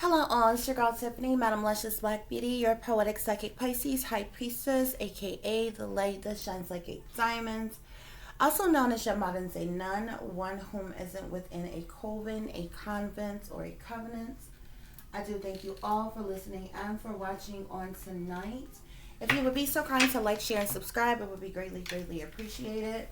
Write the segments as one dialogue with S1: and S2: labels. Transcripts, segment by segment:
S1: Hello, all. It's your girl Tiffany, Madam Luscious Black Beauty, your poetic psychic Pisces, High Priestess, aka the Lady that shines like eight diamonds, also known as your modern day nun, one whom isn't within a coven, a convent, or a covenant. I do thank you all for listening and for watching on tonight. If you would be so kind to like, share, and subscribe, it would be greatly, greatly appreciated.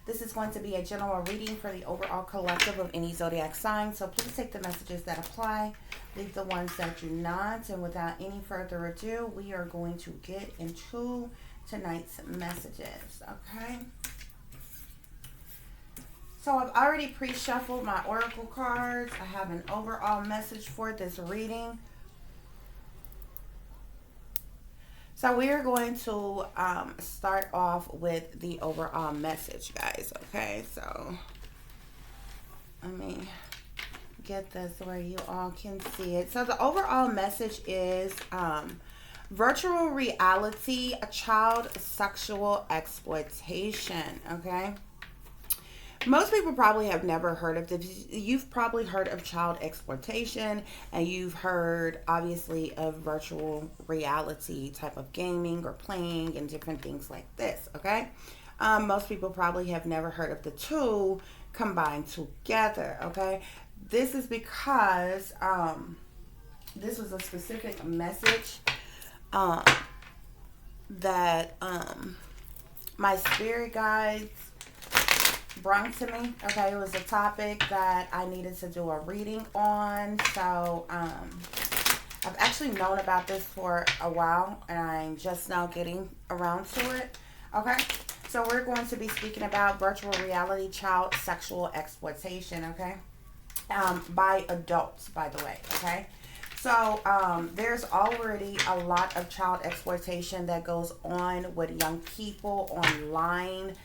S1: This is going to be a general reading for the overall collective of any zodiac sign. So please take the messages that apply, leave the ones that do not. And without any further ado, we are going to get into tonight's messages. Okay. So I've already pre-shuffled my oracle cards. I have an overall message for this reading. So we are going to start off with the overall message, guys. Okay, so let me get this where you all can see it. So the overall message is virtual reality, a child sexual exploitation. Okay. Most people probably have never heard of this. You've probably heard of child exploitation, and you've heard, obviously, of virtual reality type of gaming or playing and different things like this, okay? Most people probably have never heard of the two combined together, okay? This is because this was a specific message that my spirit guides brought to me. Okay, it was a topic that I needed to do a reading on. So I've actually known about this for a while, and I'm just now getting around to it. Okay, so we're going to be speaking about virtual reality child sexual exploitation. Okay, by adults, by the way. Okay. So there's already a lot of child exploitation that goes on with young people online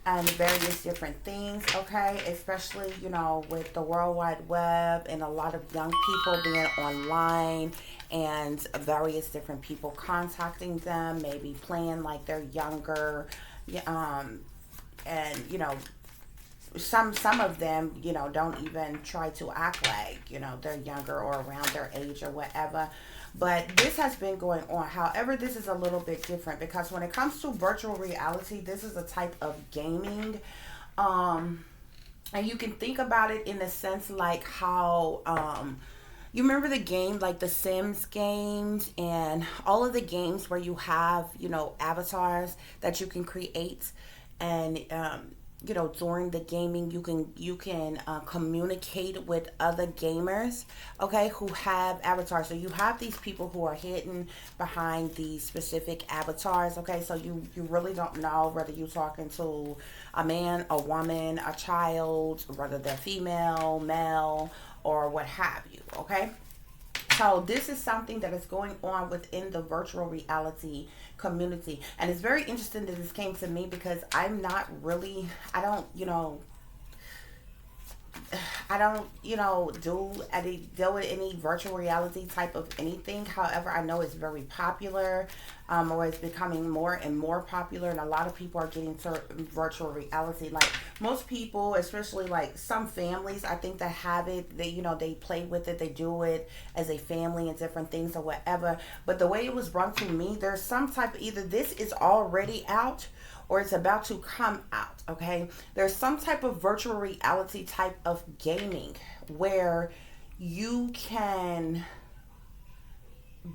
S1: and various different things, okay? Especially, you know, with the World Wide Web and a lot of young people being online and various different people contacting them, maybe playing like they're younger, and, you know, some of them, you know, don't even try to act like, you know, they're younger or around their age or whatever. But this has been going on. However, this is a little bit different because when it comes to virtual reality, this is a type of gaming. And you can think about it in the sense like how you remember the game like the Sims games and all of the games where you have, you know, avatars that you can create, and you know, during the gaming you can communicate with other gamers, okay, who have avatars. So you have these people who are hidden behind these specific avatars, okay? So you really don't know whether you're talking to a man, a woman, a child, whether they're female, male, or what have you, okay? So this is something that is going on within the virtual reality community. And it's very interesting that this came to me because I'm not really, I don't, you know, deal with any virtual reality type of anything. However, I know it's very popular, or it's becoming more and more popular, and a lot of people are getting to virtual reality. Like most people, especially like some families, I think that have it. They, you know, they play with it, they do it as a family and different things or whatever. But the way it was brought to me, there's some type of, either this is already out or it's about to come out, okay? There's some type of virtual reality type of gaming where you can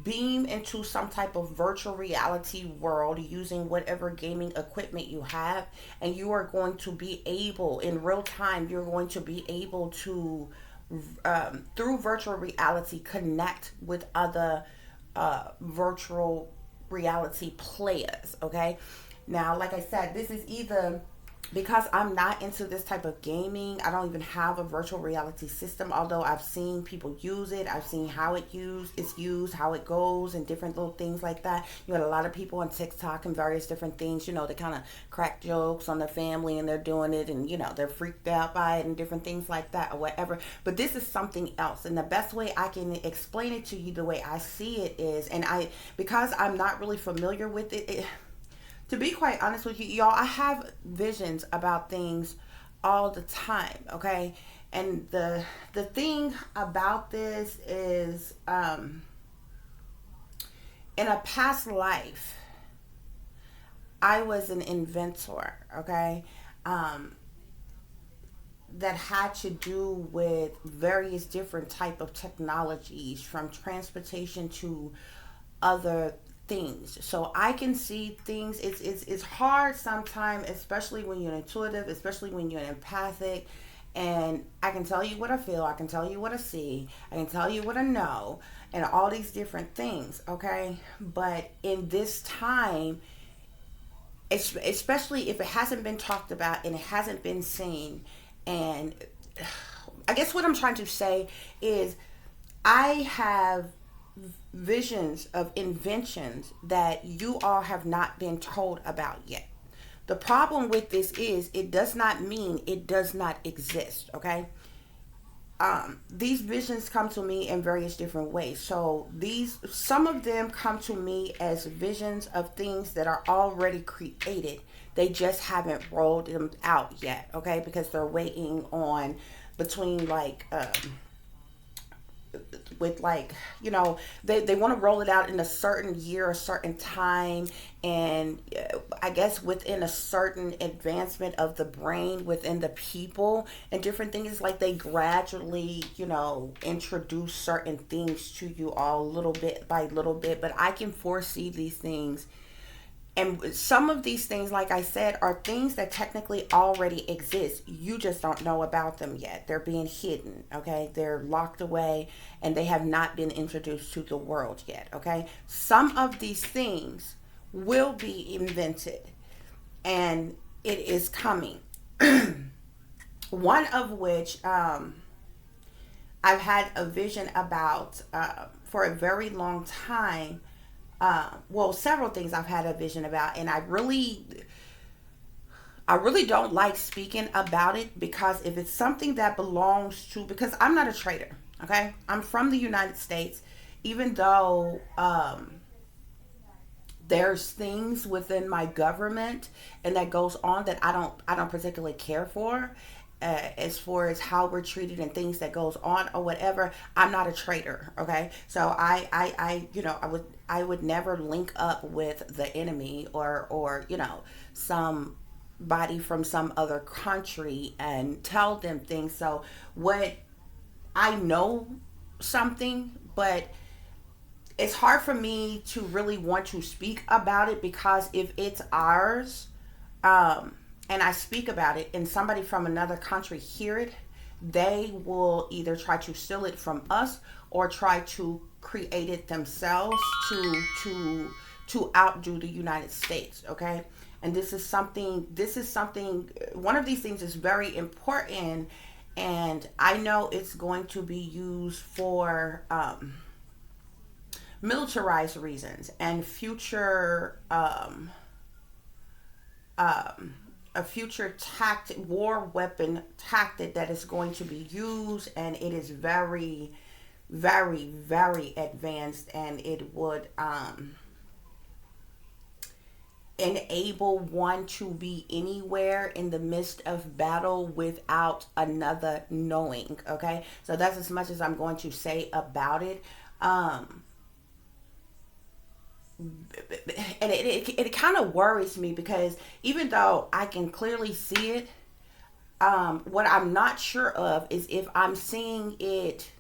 S1: beam into some type of virtual reality world using whatever gaming equipment you have, and you are going to be able, in real time, you're going to be able to, through virtual reality, connect with other virtual reality players, okay? Now, like I said, this is either because I'm not into this type of gaming. I don't even have a virtual reality system, although I've seen people use it. I've seen how it's used, how it goes, and different little things like that. You had a lot of people on TikTok and various different things, you know, they kind of crack jokes on their family and they're doing it, and, you know, they're freaked out by it and different things like that or whatever. But this is something else. And the best way I can explain it to you, the way I see it is, and because I'm not really familiar with it, to be quite honest with you, y'all, I have visions about things all the time, okay? And the thing about this is, in a past life, I was an inventor, okay? Um, that had to do with various different type of technologies, from transportation to other things. So I can see things. It's hard sometimes, especially when you're intuitive, especially when you're empathic. And I can tell you what I feel, I can tell you what I see, I can tell you what I know, and all these different things, okay? But in this time, especially if it hasn't been talked about and it hasn't been seen, and I guess what I'm trying to say is I have visions of inventions that you all have not been told about yet. The problem with this is it does not mean it does not exist, okay? These visions come to me in various different ways. So these, some of them come to me as visions of things that are already created. They just haven't rolled them out yet, okay? Because they're waiting on between like with like, they want to roll it out in a certain year, a certain time, and I guess within a certain advancement of the brain within the people and different things, like they gradually, introduce certain things to you all little bit by little bit. But I can foresee these things, and some of these things, like I said, are things that technically already exist. You just don't know about them yet. They're being hidden, okay? They're locked away and they have not been introduced to the world yet, okay? Some of these things will be invented and it is coming. One of which I've had a vision about for a very long time. Well, several things I've had a vision about, and I really don't like speaking about it, because if it's something that belongs to, because I'm not a trader, okay? I'm from the United States, even though there's things within my government and that goes on that I don't particularly care for, as far as how we're treated and things that goes on or whatever. I'm not a traitor, okay? So I would never link up with the enemy, or somebody from some other country and tell them things. So what, I know something, but it's hard for me to really want to speak about it, because if it's ours, and I speak about it and somebody from another country hear it, they will either try to steal it from us or try to create it themselves to outdo the United States, okay? And this is something one of these things is very important, and I know it's going to be used for militarized reasons and future um, a future tactic, war weapon tactic that is going to be used, and it is very, very, very advanced, and it would enable one to be anywhere in the midst of battle without another knowing. Okay, so that's as much as I'm going to say about it. Um, and it kind of worries me, because even though I can clearly see it, what I'm not sure of is if I'm seeing it,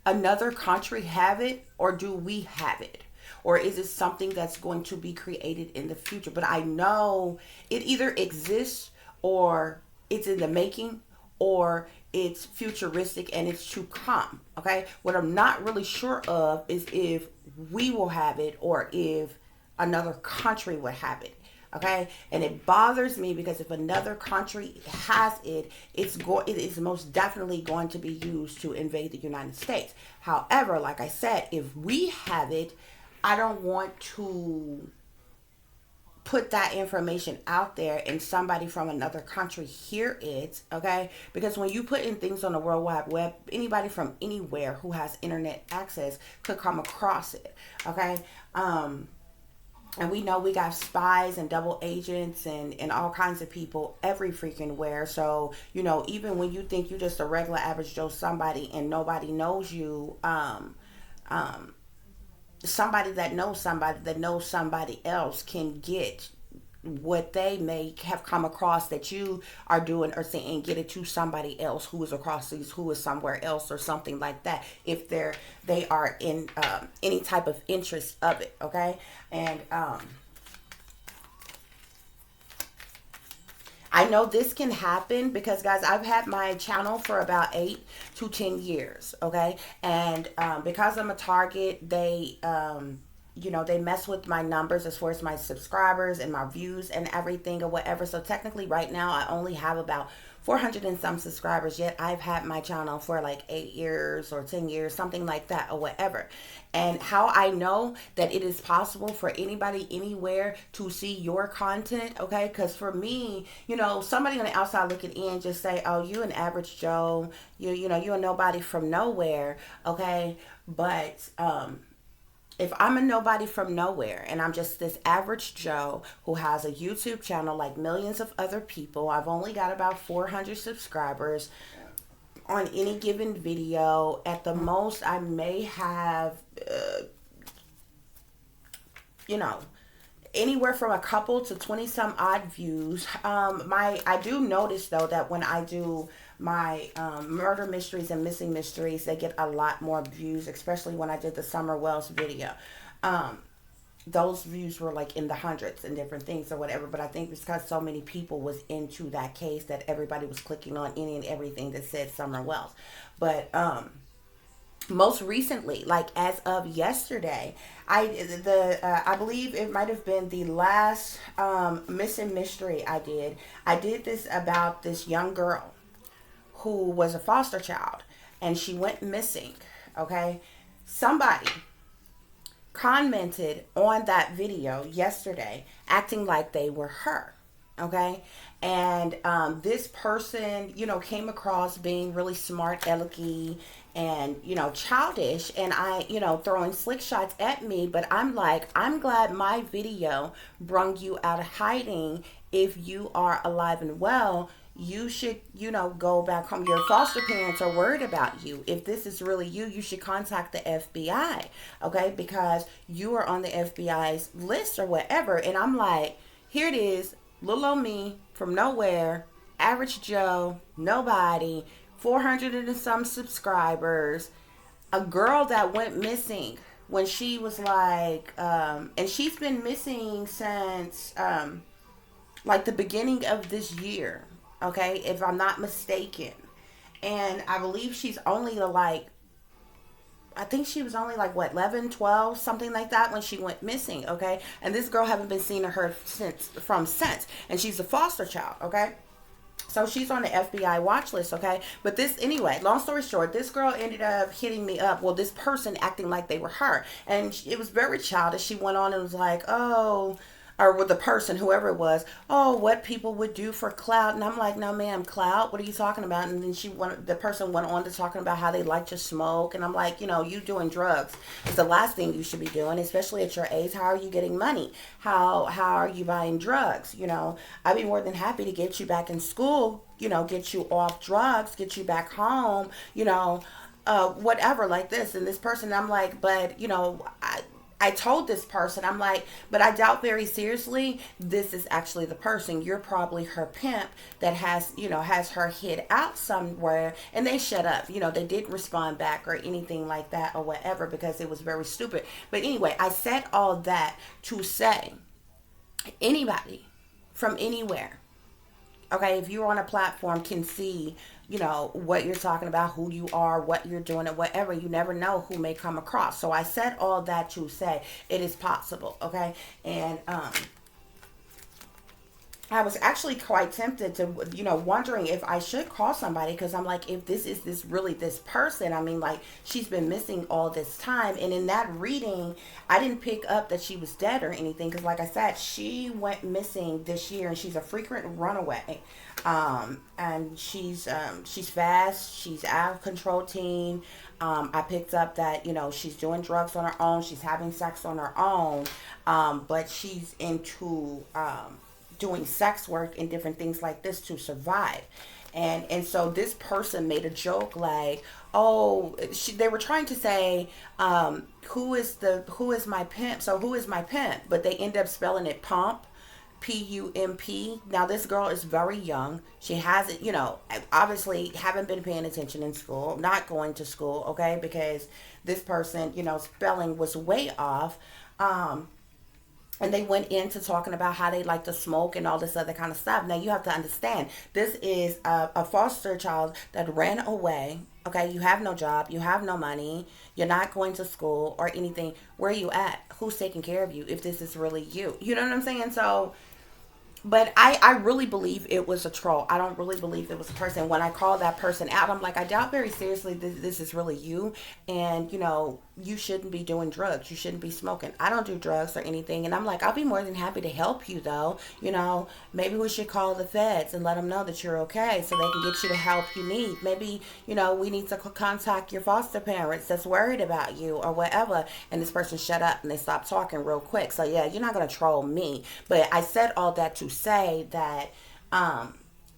S1: another country have it, or do we have it, or is it something that's going to be created in the future? But I know it either exists, or it's in the making, or it's futuristic and it's to come. Okay, what I'm not really sure of is if we will have it, or if another country would have it. Okay, and it bothers me, because if another country has it, it is most definitely going to be used to invade the United States. However, like I said, if we have it, I don't want to put that information out there and somebody from another country hear it, okay? Because when you put in things on the World Wide Web, anybody from anywhere who has internet access could come across it, okay? And we know we got spies and double agents and all kinds of people every freaking where. So, even when you think you're just a regular average Joe somebody and nobody knows you, um, somebody that knows somebody else can get what they may have come across that you are doing or saying, get it to somebody else who is across these, who is somewhere else or something like that, if they are in any type of interest of it. Okay. And I know this can happen because, guys, I've had my channel for about 8 to 10 years. Okay. And because I'm a target, they mess with my numbers as far as my subscribers and my views and everything or whatever. So technically right now I only have about 400 and some subscribers, yet I've had my channel for like 8 years or 10 years, something like that or whatever. And how I know that it is possible for anybody anywhere to see your content, okay? Because for me, somebody on the outside looking in just say, oh, you an average Joe, you a nobody from nowhere, okay? But if I'm a nobody from nowhere and I'm just this average Joe who has a YouTube channel like millions of other people, I've only got about 400 subscribers on any given video. At the most, I may have, you know, anywhere from a couple to 20 some odd views. I do notice though that when I do my murder mysteries and missing mysteries, they get a lot more views, especially when I did the Summer Wells video. Um, those views were like in the hundreds and different things or whatever, but I think it's because so many people was into that case that everybody was clicking on any and everything that said Summer Wells. But most recently, like as of yesterday, I believe it might have been the last missing mystery I did this about this young girl who was a foster child and she went missing. Okay, somebody commented on that video yesterday acting like they were her. Okay. And this person, came across being really smart, alecky, and, childish. And throwing slick shots at me. But I'm like, I'm glad my video brung you out of hiding. If you are alive and well, you should, go back home. Your foster parents are worried about you. If this is really you, you should contact the FBI. Okay. Because you are on the FBI's list or whatever. And I'm like, here it is. Little old me from nowhere, average Joe, nobody, 400 and some subscribers, a girl that went missing when she was like, and she's been missing since like the beginning of this year, okay, if I'm not mistaken. And I believe she's only like, I think she was only like what, 11, 12, something like that when she went missing. Okay. And this girl haven't been seen or heard since. And she's a foster child. Okay. So she's on the FBI watch list. Okay. But anyway, long story short, this girl ended up hitting me up. Well, this person acting like they were her. And it was very childish. She went on and was like, oh, or with the person, whoever it was, oh, what people would do for clout. And I'm like, no, ma'am, clout? What are you talking about? And then the person went on to talking about how they like to smoke. And I'm like, you doing drugs is the last thing you should be doing, especially at your age. How are you getting money? How are you buying drugs? I'd be more than happy to get you back in school, get you off drugs, get you back home, whatever like this. And this person, I'm like, but, I told this person, I'm like, but I doubt very seriously this is actually the person. You're probably her pimp that has her hid out somewhere. And they shut up. They didn't respond back or anything like that or whatever because it was very stupid. But anyway, I said all that to say anybody from anywhere, okay, if you're on a platform can see, what you're talking about, who you are, what you're doing, or whatever. You never know who may come across. So I said all that to say it is possible, okay? And I was actually quite tempted to, wondering if I should call somebody because I'm like, if this is really this person, I mean, like, she's been missing all this time. And in that reading, I didn't pick up that she was dead or anything because, like I said, she went missing this year and she's a frequent runaway. And she's fast, she's out of control teen. I picked up that, she's doing drugs on her own, she's having sex on her own, but she's into doing sex work and different things like this to survive. And so this person made a joke like, oh, they were trying to say, who is my pimp? So who is my pimp? But they end up spelling it pump. Pump. Now this girl is very young. She hasn't, obviously haven't been paying attention in school, not going to school, okay, because this person, spelling was way off. And they went into talking about how they like to smoke and all this other kind of stuff. Now you have to understand, this is a foster child that ran away. Okay, you have no job, you have no money, you're not going to school or anything. Where are you at? Who's taking care of you if this is really you? You know what I'm saying? So, but I really believe it was a troll. I don't really believe it was a person. When I called that person out, I'm like, I doubt very seriously this is really you. And, you shouldn't be doing drugs. You shouldn't be smoking. I don't do drugs or anything. And I'm like, I'll be more than happy to help you, though. Maybe we should call the feds and let them know that you're okay so they can get you the help you need. Maybe, we need to contact your foster parents that's worried about you or whatever. And this person shut up and they stopped talking real quick. So, yeah, you're not going to troll me. But I said all that to say that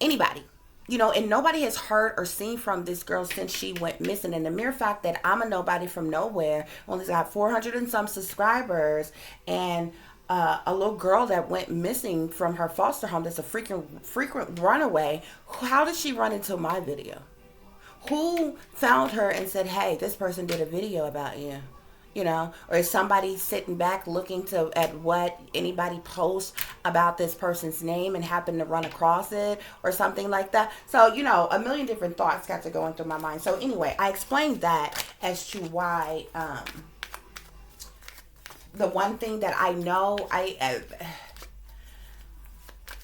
S1: anybody, and nobody has heard or seen from this girl since she went missing. And the mere fact that I'm a nobody from nowhere, only got 400 and some subscribers, and a little girl that went missing from her foster home that's a frequent runaway, how did she run into my video? Who found her and said, hey, this person did a video about you? Or is somebody sitting back looking at what anybody posts about this person's name and happen to run across it or something like that? So, a million different thoughts got to going through my mind. So anyway, I explained that as to why the one thing that I know,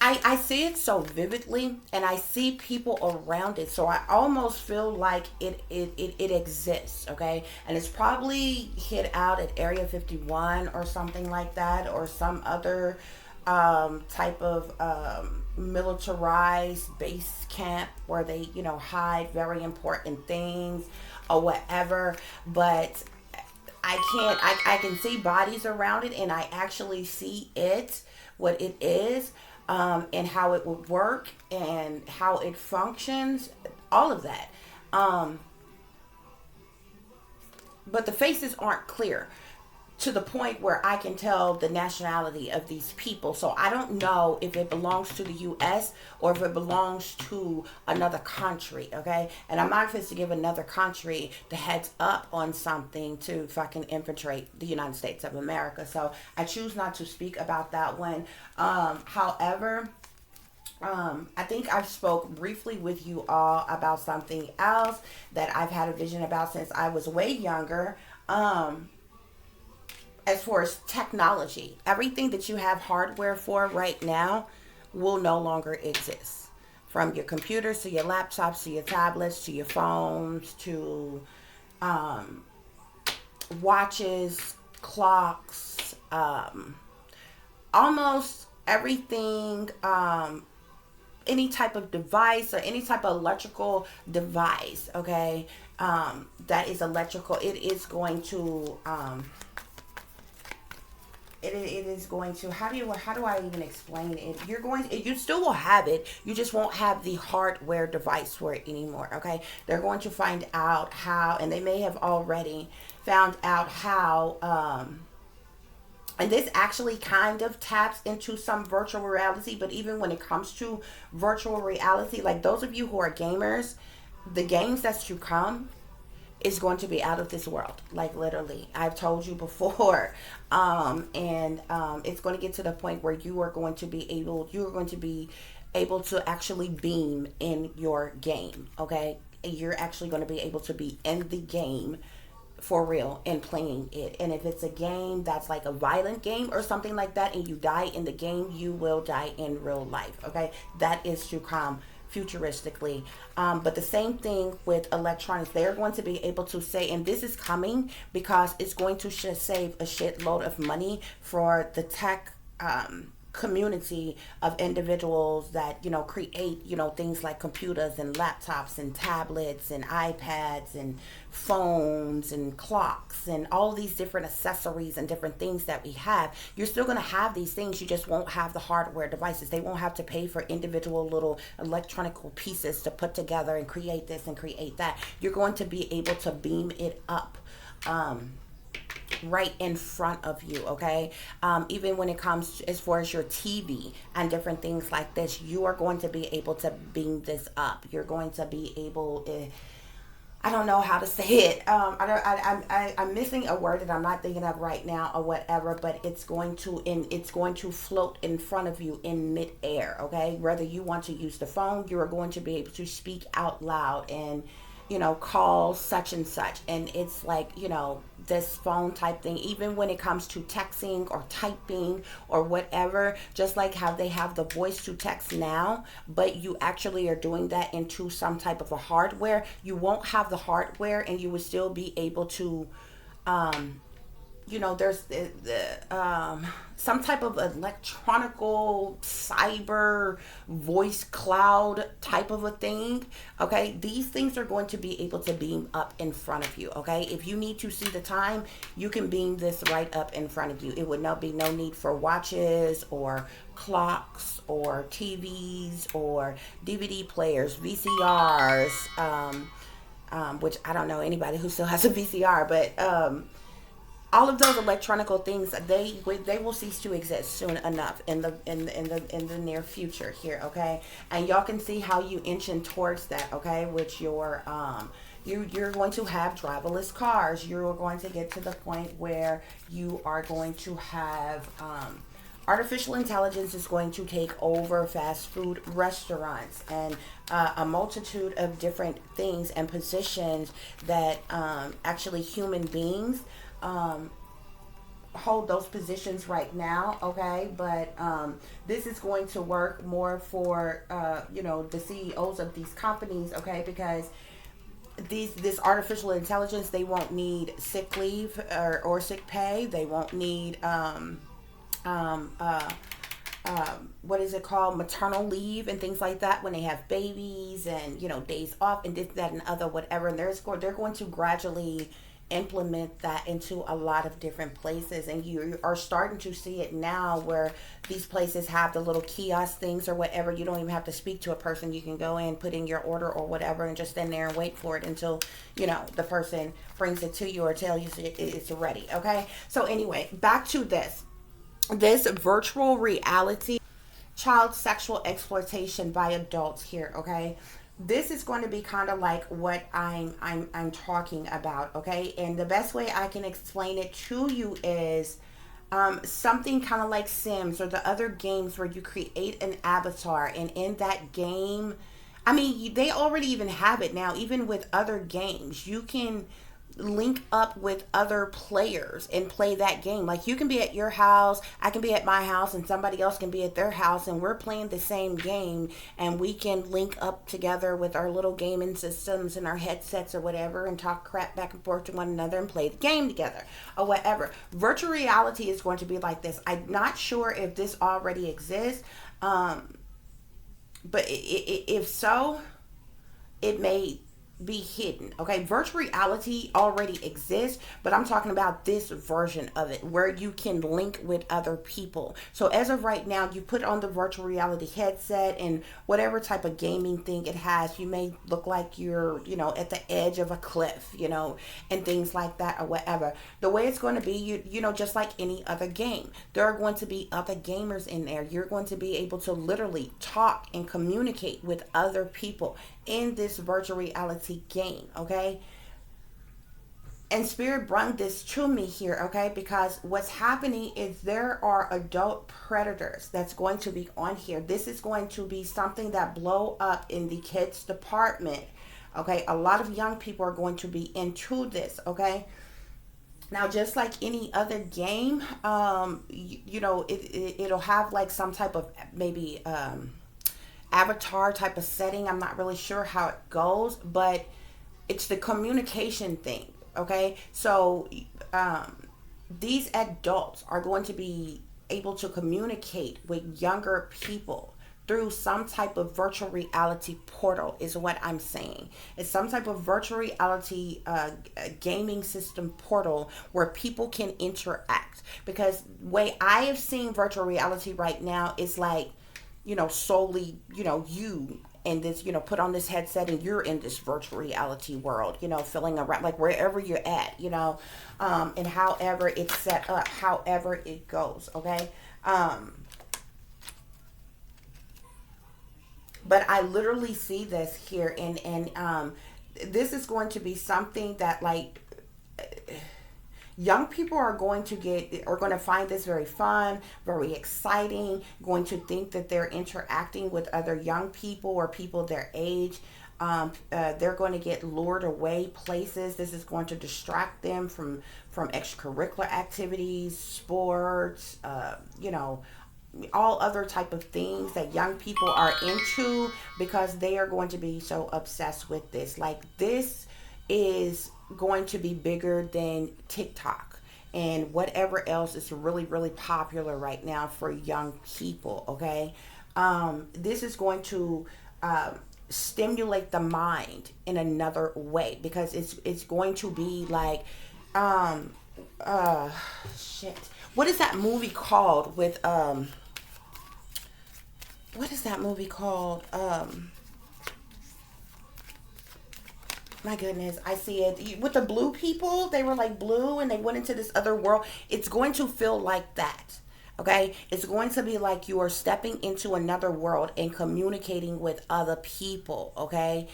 S1: I see it so vividly, and I see people around it, so I almost feel like it exists, okay? And it's probably hid out at Area 51 or something like that, or some other type of militarized base camp where they, hide very important things or whatever. But I can see bodies around it, and I actually see what it is. And how it would work and how it functions, all of that. But the faces aren't clear to the point where I can tell the nationality of these people. So I don't know if it belongs to the U.S. or if it belongs to another country, okay? And I'm not supposed to give another country the heads up on something to fucking infiltrate the United States of America. So I choose not to speak about that one. However, I think I've spoke briefly with you all about something else that I've had a vision about since I was way younger. As far as technology, everything that you have hardware for right now will no longer exist. From your computers to your laptops to your tablets to your phones to watches, clocks, almost everything, any type of device or any type of electrical device, okay, that is electrical, it is going to... It is going to, how do I even explain it? You still will have it. You just won't have the hardware device for it anymore. Okay. They're going to find out how, and they may have already found out how, and this actually kind of taps into some virtual reality, but even when it comes to virtual reality, like those of you who are gamers, the games that's to come is going to be out of this world, like literally. I've told you before, and it's going to get to the point where you are going to be able to actually beam in your game. Okay, you're actually going to be able to be in the game for real and playing it. And if it's a game that's like a violent game or something like that, and you die in the game, you will die in real life. Okay, that is to come futuristically. But the same thing with electronics. They're going to be able to say, and this is coming because it's going to save a shitload of money for the tech community of individuals that create things like computers and laptops and tablets and iPads and phones and clocks and all these different accessories and different things that we have. You're still going to have these things, you just won't have the hardware devices. They won't have to pay for individual little electronic pieces to put together and create this and create that. You're going to be able to beam it up, right in front of you. Okay, even when it comes to, as far as your TV and different things like this, you are going to be able to beam this up. You're going to be able, I don't know how to say it. I'm missing a word that I'm not thinking of right now or whatever, but it's going to float in front of you in midair. Okay, whether you want to use the phone, you are going to be able to speak out loud and call such and such. And it's like, this phone type thing, even when it comes to texting or typing or whatever, just like how they have the voice to text now, but you actually are doing that into some type of a hardware. You won't have the hardware and you would still be able to, there's some type of electronical cyber voice cloud type of a thing. Okay, these things are going to be able to beam up in front of you. Okay, if you need to see the time, you can beam this right up in front of you. It would not be no need for watches or clocks or TVs or DVD players, VCRs, which I don't know anybody who still has a VCR, but all of those electronical things, they will cease to exist soon enough in the near future here. Okay, and y'all can see how you inching towards that. Okay, with your you're going to have driverless cars. You're going to get to the point where you are going to have artificial intelligence is going to take over fast food restaurants and a multitude of different things and positions that actually human beings hold those positions right now. Okay, but this is going to work more for the CEOs of these companies. Okay, because this artificial intelligence, they won't need sick leave or sick pay. They won't need um, uh, what is it called, maternal leave and things like that when they have babies, and days off and this, that, and other whatever. And they're going to gradually implement that into a lot of different places, and you are starting to see it now where these places have the little kiosk things or whatever. You don't even have to speak to a person. You can go in, put in your order or whatever, and just stand there and wait for it until the person brings it to you or tell you it's ready. Okay, so anyway, back to this virtual reality, child sexual exploitation by adults here. Okay, this is going to be kind of like what I'm talking about. Okay, and the best way I can explain it to you is something kind of like Sims or the other games where you create an avatar, and in that game, I mean, they already even have it now. Even with other games, you can link up with other players and play that game. Like, you can be at your house, I can be at my house, and somebody else can be at their house, and we're playing the same game, and we can link up together with our little gaming systems and our headsets or whatever, and talk crap back and forth to one another and play the game together or whatever. Virtual reality is going to be like this. I'm not sure if this already exists, but if so, it may be hidden. Okay, virtual reality already exists, but I'm talking about this version of it where you can link with other people. So as of right now, you put on the virtual reality headset, and whatever type of gaming thing it has, you may look like you're at the edge of a cliff, and things like that or whatever. The way it's going to be, just like any other game, there are going to be other gamers in there. You're going to be able to literally talk and communicate with other people in this virtual reality game. Okay, and Spirit brought this to me here. Okay, because what's happening is there are adult predators that's going to be on here. This is going to be something that blow up in the kids department. Okay, a lot of young people are going to be into this. Okay, now just like any other game, it'll have like some type of maybe avatar type of setting. I'm not really sure how it goes, but it's the communication thing. Okay, so these adults are going to be able to communicate with younger people through some type of virtual reality portal is what I'm saying. It's some type of virtual reality gaming system portal where people can interact. Because way I have seen virtual reality right now is like, solely, you and this, put on this headset and you're in this virtual reality world, feeling around like wherever you're at, and however it's set up, however it goes, okay? But I literally see this here, and this is going to be something that like young people are going to find this very fun, very exciting, going to think that they're interacting with other young people or people their age. They're going to get lured away places. This is going to distract them from extracurricular activities, sports, all other type of things that young people are into, because they are going to be so obsessed with this. Like, this is going to be bigger than TikTok and whatever else is really, really popular right now for young people, okay? This is going to stimulate the mind in another way, because it's going to be like, shit. What is that movie called with, what is that movie called? My goodness, I see it with the blue people. They were like blue and they went into this other world. It's going to feel like that. Okay, it's going to be like you are stepping into another world and communicating with other people, okay,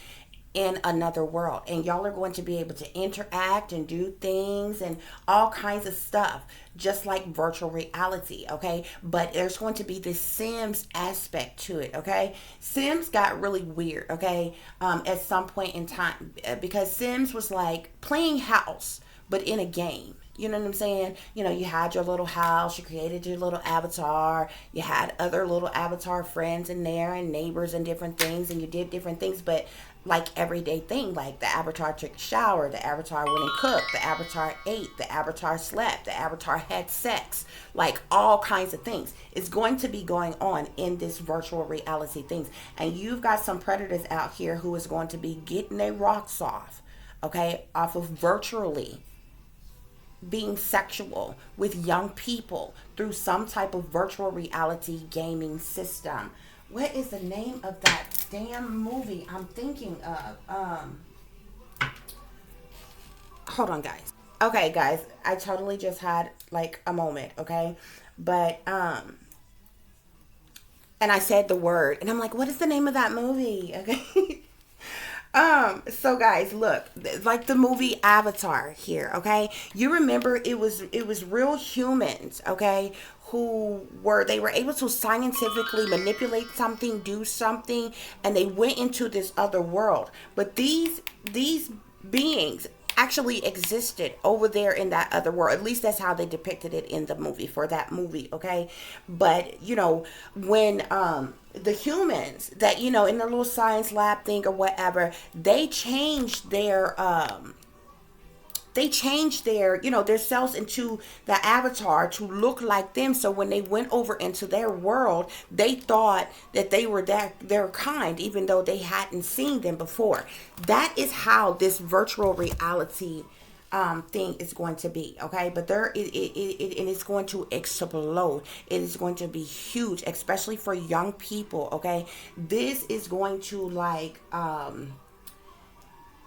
S1: in another world. And y'all are going to be able to interact and do things and all kinds of stuff, just like virtual reality, okay? But there's going to be this Sims aspect to it, okay? Sims got really weird, okay, at some point in time, because Sims was like playing house, but in a game. You know what I'm saying? You had your little house, you created your little avatar, you had other little avatar friends in there and neighbors and different things, and you did different things, but like everyday thing, like the avatar took a shower, the avatar went and cooked, the avatar ate, the avatar slept, the avatar had sex, like all kinds of things. It's going to be going on in this virtual reality things. And you've got some predators out here who is going to be getting their rocks off, okay, off of virtually being sexual with young people through some type of virtual reality gaming system. What is the name of that damn movie I'm thinking of? Hold on, guys. Okay, guys, I totally just had like a moment, okay? But and I said the word and I'm like, what is the name of that movie? Okay. So guys, look, like the movie Avatar here, okay? You remember it was real humans, okay, they were able to scientifically manipulate something, do something, and they went into this other world. But these beings actually existed over there in that other world. At least that's how they depicted it in the movie, for that movie, okay? But when the humans that in their little science lab thing or whatever, they changed their cells into the avatar to look like them. So when they went over into their world, they thought that they were their kind, even though they hadn't seen them before. That is how this virtual reality thing is going to be, okay? But it is going to explode. It is going to be huge, especially for young people, okay? This is going to like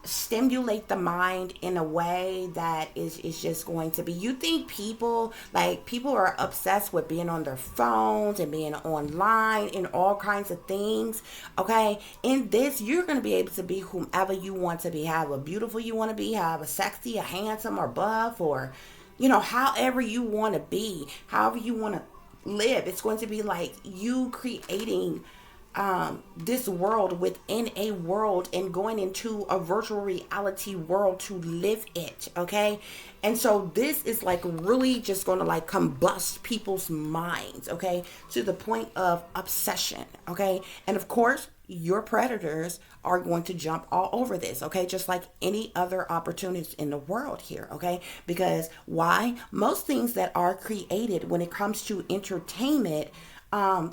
S1: stimulate the mind in a way that is just going to be, you think people are obsessed with being on their phones and being online and all kinds of things, okay? In this, you're going to be able to be whomever you want to be, however beautiful you want to be, however sexy or handsome or buff, or however you want to be, however you want to live. It's going to be like you creating this world within a world and going into a virtual reality world to live it, okay? And so this is like really just going to like combust people's minds, okay, to the point of obsession, okay? And of course, your predators are going to jump all over this, okay? Just like any other opportunities in the world here, okay? Because why? Most things that are created when it comes to entertainment,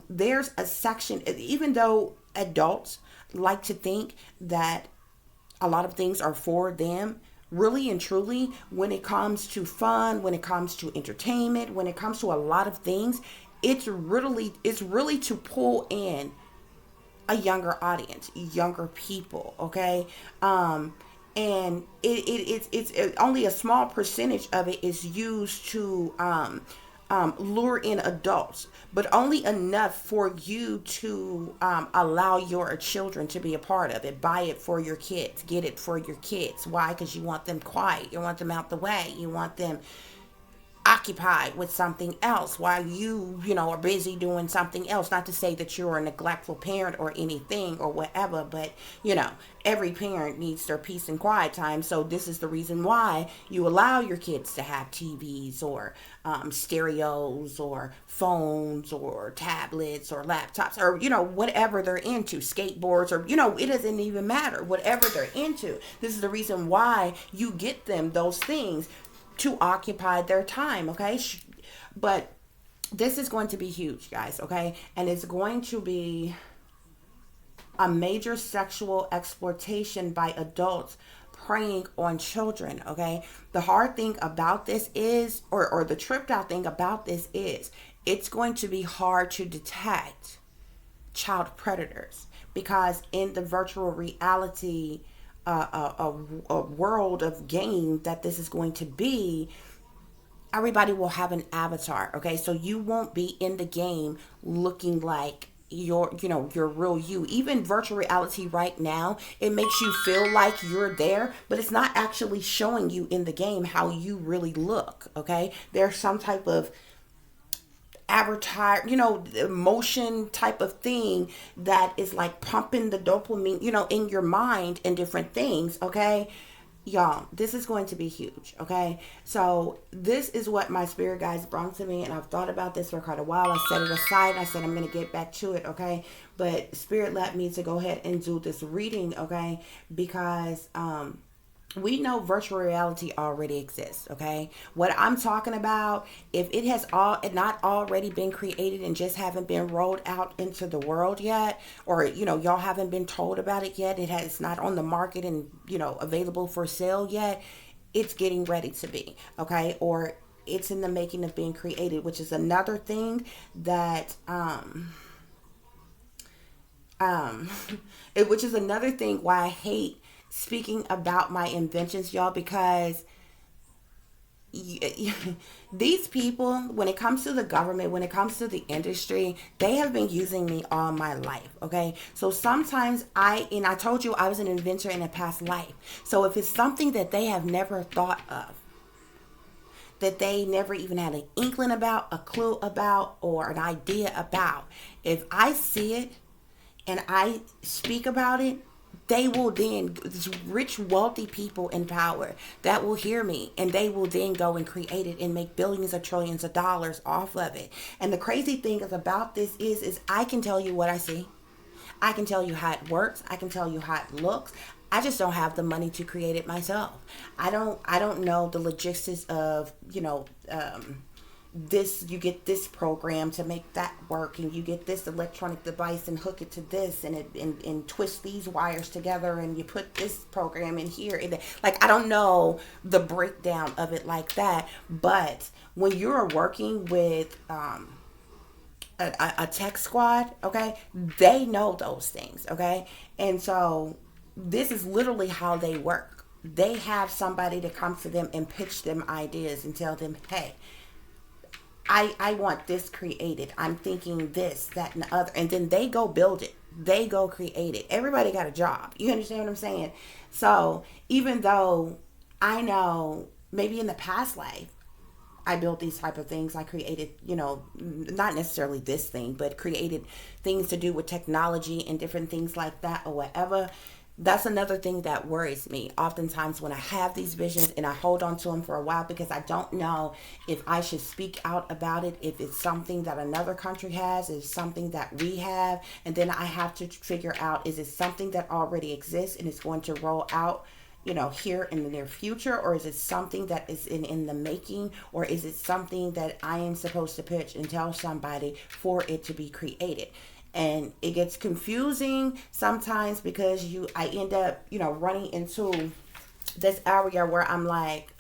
S1: there's a section, even though adults like to think that a lot of things are for them, really and truly, when it comes to fun, when it comes to entertainment, when it comes to a lot of things, it's really to pull in a younger audience, younger people, okay? And it's only a small percentage of it is used to lure in adults, but only enough for you to allow your children to be a part of it. Buy it for your kids, get it for your kids. Why? Because you want them quiet, you want them out the way, you want them occupied with something else while you are busy doing something else. Not to say that you're a neglectful parent or anything or whatever, but every parent needs their peace and quiet time. So this is the reason why you allow your kids to have TVs or stereos or phones or tablets or laptops or whatever they're into, skateboards, or it doesn't even matter, whatever they're into. This is the reason why you get them those things to occupy their time, okay? But this is going to be huge, guys, okay? And it's going to be a major sexual exploitation by adults preying on children, okay? The hard thing about this is, or the tripped out thing about this is, it's going to be hard to detect child predators, because in the virtual reality a world of game that this is going to be, everybody will have an avatar, okay? So you won't be in the game looking like your real you. Even virtual reality right now, it makes you feel like you're there, but it's not actually showing you in the game how you really look, okay? There's some type of avatar, emotion type of thing that is like pumping the dopamine, in your mind and different things, okay? Y'all, this is going to be huge, okay? So this is what my spirit guides brought to me, and I've thought about this for quite a while. I set it aside. I said I'm going to get back to it, okay? But spirit led me to go ahead and do this reading, okay? Because we know virtual reality already exists, okay? What I'm talking about, if it has not already been created and just haven't been rolled out into the world yet, or y'all haven't been told about it yet, it's not on the market and available for sale yet, it's getting ready to be, okay? Or it's in the making of being created, which is another thing that which is another thing why I hate speaking about my inventions, y'all, because these people, when it comes to the government, when it comes to the industry, they have been using me all my life, okay? So sometimes I told you I was an inventor in a past life. So if it's something that they have never thought of, that they never even had an inkling about, a clue about, or an idea about, if I see it and I speak about it, they will then, rich, wealthy people in power that will hear me, and they will then go and create it and make billions of trillions of dollars off of it. And the crazy thing is about this is I can tell you what I see. I can tell you how it works. I can tell you how it looks. I just don't have the money to create it myself. I don't know the logistics of, this, you get this program to make that work, and you get this electronic device and hook it to this, and and twist these wires together, and you put this program in here, and like, I don't know the breakdown of it like that. But when you're working with a tech squad, okay, they know those things, okay? And so this is literally how they work. They have somebody to come to them and pitch them ideas and tell them, hey, I want this created. I'm thinking this, that, and the other. And then they go build it. They go create it. Everybody got a job. You understand what I'm saying? So even though I know maybe in the past life, I built these type of things. I created, not necessarily this thing, but created things to do with technology and different things like that or whatever. That's another thing that worries me. Oftentimes, when I have these visions and I hold on to them for a while because I don't know if I should speak out about it, if it's something that another country has, if it's something that we have, and then I have to figure out, is it something that already exists and is going to roll out, here in the near future, or is it something that is in the making, or is it something that I am supposed to pitch and tell somebody for it to be created? And it gets confusing sometimes because I end up, running into this area where I'm like,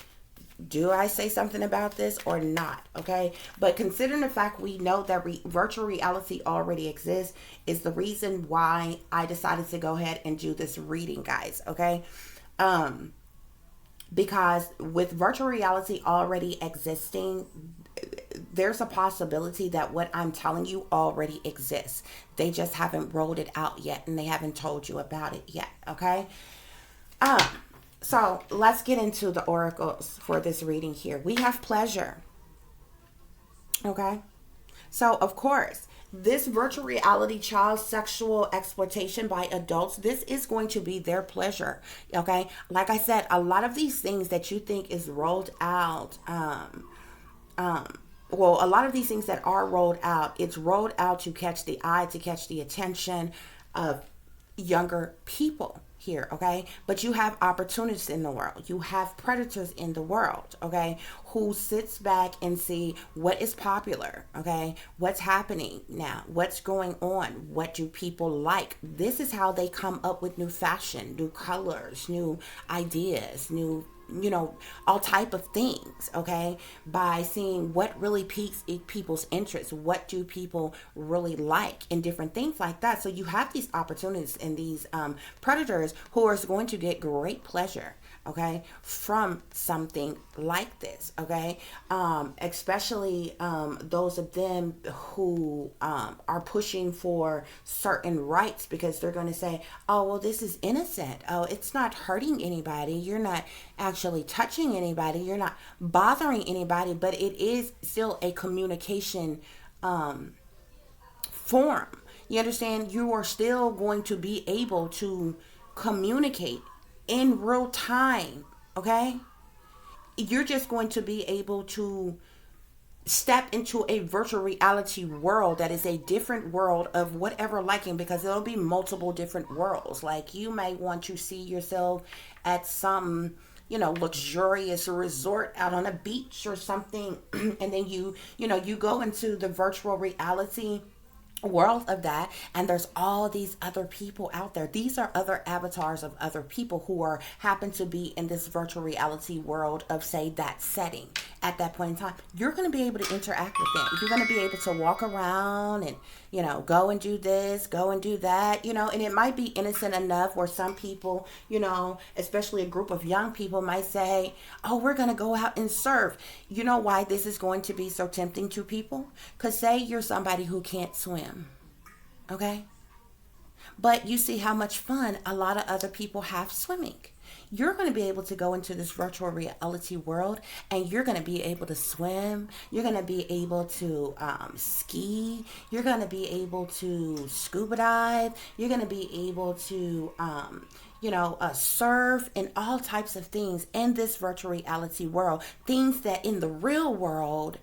S1: do I say something about this or not? Okay. But considering the fact we know that virtual reality already exists is the reason why I decided to go ahead and do this reading, guys. Okay. Um, because with virtual reality already existing, there's a possibility that what I'm telling you already exists. They just haven't rolled it out yet and they haven't told you about it yet. Okay. Um, so let's get into the oracles for this reading here. We have pleasure. Okay. So, of course, this virtual reality child sexual exploitation by adults, this is going to be their pleasure. Okay. Like I said, a lot of these things that you think is rolled out, um, a lot of these things that are rolled out, it's rolled out to catch the eye, to catch the attention of younger people here. Okay. But you have opportunists in the world, you have predators in the world. Okay. Who sits back and see what is popular. Okay. What's happening now, what's going on, what do people like. This is how they come up with new fashion, new colors, new ideas, new, all type of things. Okay. By seeing what really piques people's interest, what do people really like, and different things like that. So you have these opportunities and these predators who are going to get great pleasure, okay, from something like this. Okay. Especially those of them who are pushing for certain rights, because they're going to say, oh, well, this is innocent, oh, it's not hurting anybody, you're not actually touching anybody, you're not bothering anybody, but it is still a communication form. You understand? You are still going to be able to communicate in real time. Okay. You're just going to be able to step into a virtual reality world that is a different world of whatever liking, because there'll be multiple different worlds. Like, you may want to see yourself at some, luxurious resort out on a beach or something, and then you go into the virtual reality world of that, and there's all these other people out there. These are other avatars of other people who are happen to be in this virtual reality world of, say, that setting at that point in time. You're going to be able to interact with them. You're going to be able to walk around and go and do this, go and do that, and it might be innocent enough where some people, especially a group of young people, might say, oh, we're going to go out and surf. You know why this is going to be so tempting to people? Because say you're somebody who can't swim. Okay. But you see how much fun a lot of other people have swimming. You're going to be able to go into this virtual reality world and you're going to be able to swim. You're going to be able to ski. You're going to be able to scuba dive. You're going to be able to, surf and all types of things in this virtual reality world. Things that in the real world,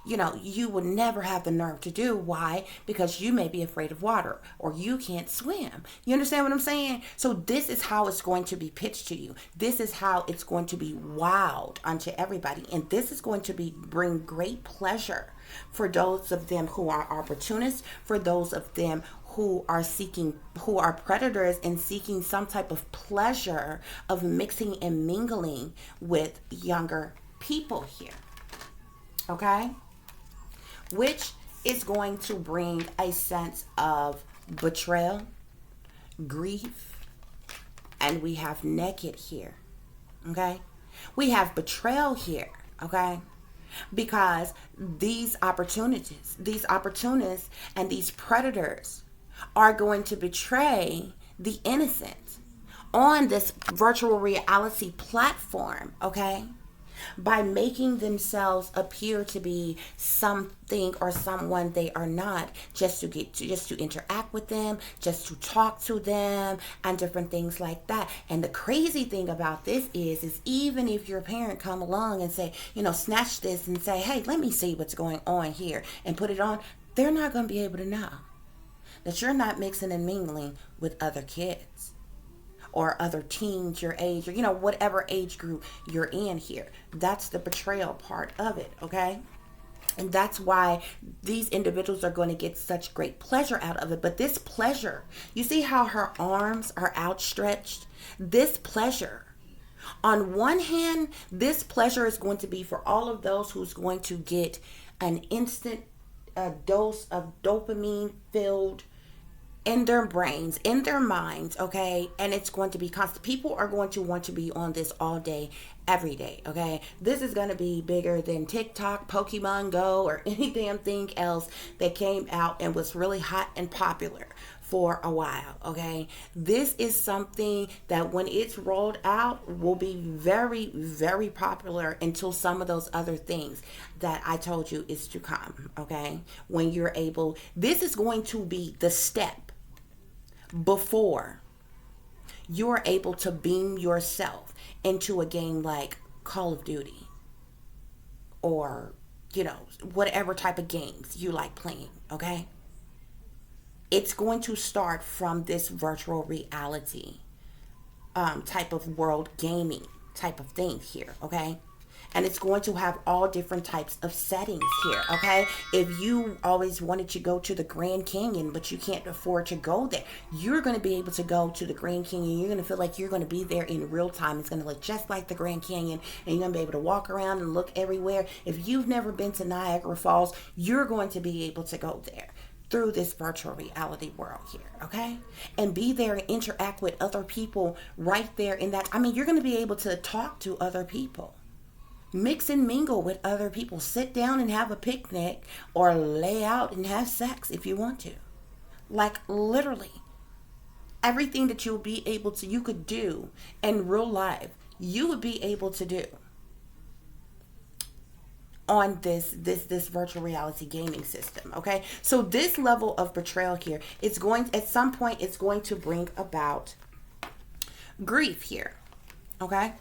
S1: you would never have the nerve to do. Why? Because you may be afraid of water or you can't swim. You understand what I'm saying? So this is how it's going to be pitched to you. This is how it's going to be wowed unto everybody. And this is going to bring great pleasure for those of them who are opportunists, for those of them who are predators and seeking some type of pleasure of mixing and mingling with younger people here. Okay? Which is going to bring a sense of betrayal, grief, and we have naked here. Okay? We have betrayal here. Okay? Because these opportunists and these predators are going to betray the innocent on this virtual reality platform. Okay? by making themselves appear to be something or someone they are not, just to interact with them, just to talk to them, and different things like that. And the crazy thing about this is even if your parent come along and say, snatch this and say, hey, let me see what's going on here, and put it on, they're not going to be able to know that you're not mixing and mingling with other kids or other teens your age, or whatever age group you're in here. That's the betrayal part of it, okay? And that's why these individuals are going to get such great pleasure out of it. But this pleasure, you see how her arms are outstretched? This pleasure, on one hand, this pleasure is going to be for all of those who's going to get an instant dose of dopamine filled in their brains, in their minds, okay? And it's going to be constant. People are going to want to be on this all day, every day, okay? This is going to be bigger than TikTok, Pokemon Go, or any damn thing else that came out and was really hot and popular for a while, okay? This is something that when it's rolled out will be very, very popular until some of those other things that I told you is to come, okay? When you're able, this is going to be the step before you're able to beam yourself into a game like Call of Duty or, whatever type of games you like playing, okay? It's going to start from this virtual reality type of world gaming type of thing here, okay? And it's going to have all different types of settings here, okay? If you always wanted to go to the Grand Canyon, but you can't afford to go there, you're going to be able to go to the Grand Canyon. You're going to feel like you're going to be there in real time. It's going to look just like the Grand Canyon, and you're going to be able to walk around and look everywhere. If you've never been to Niagara Falls, you're going to be able to go there through this virtual reality world here, okay? And be there and interact with other people right there in that. You're going to be able to talk to other people. Mix and mingle with other people. Sit down and have a picnic or lay out and have sex if you want to. Like literally everything that you could do in real life, you would be able to do on this virtual reality gaming system, okay? So this level of betrayal here, at some point it's going to bring about grief here, okay?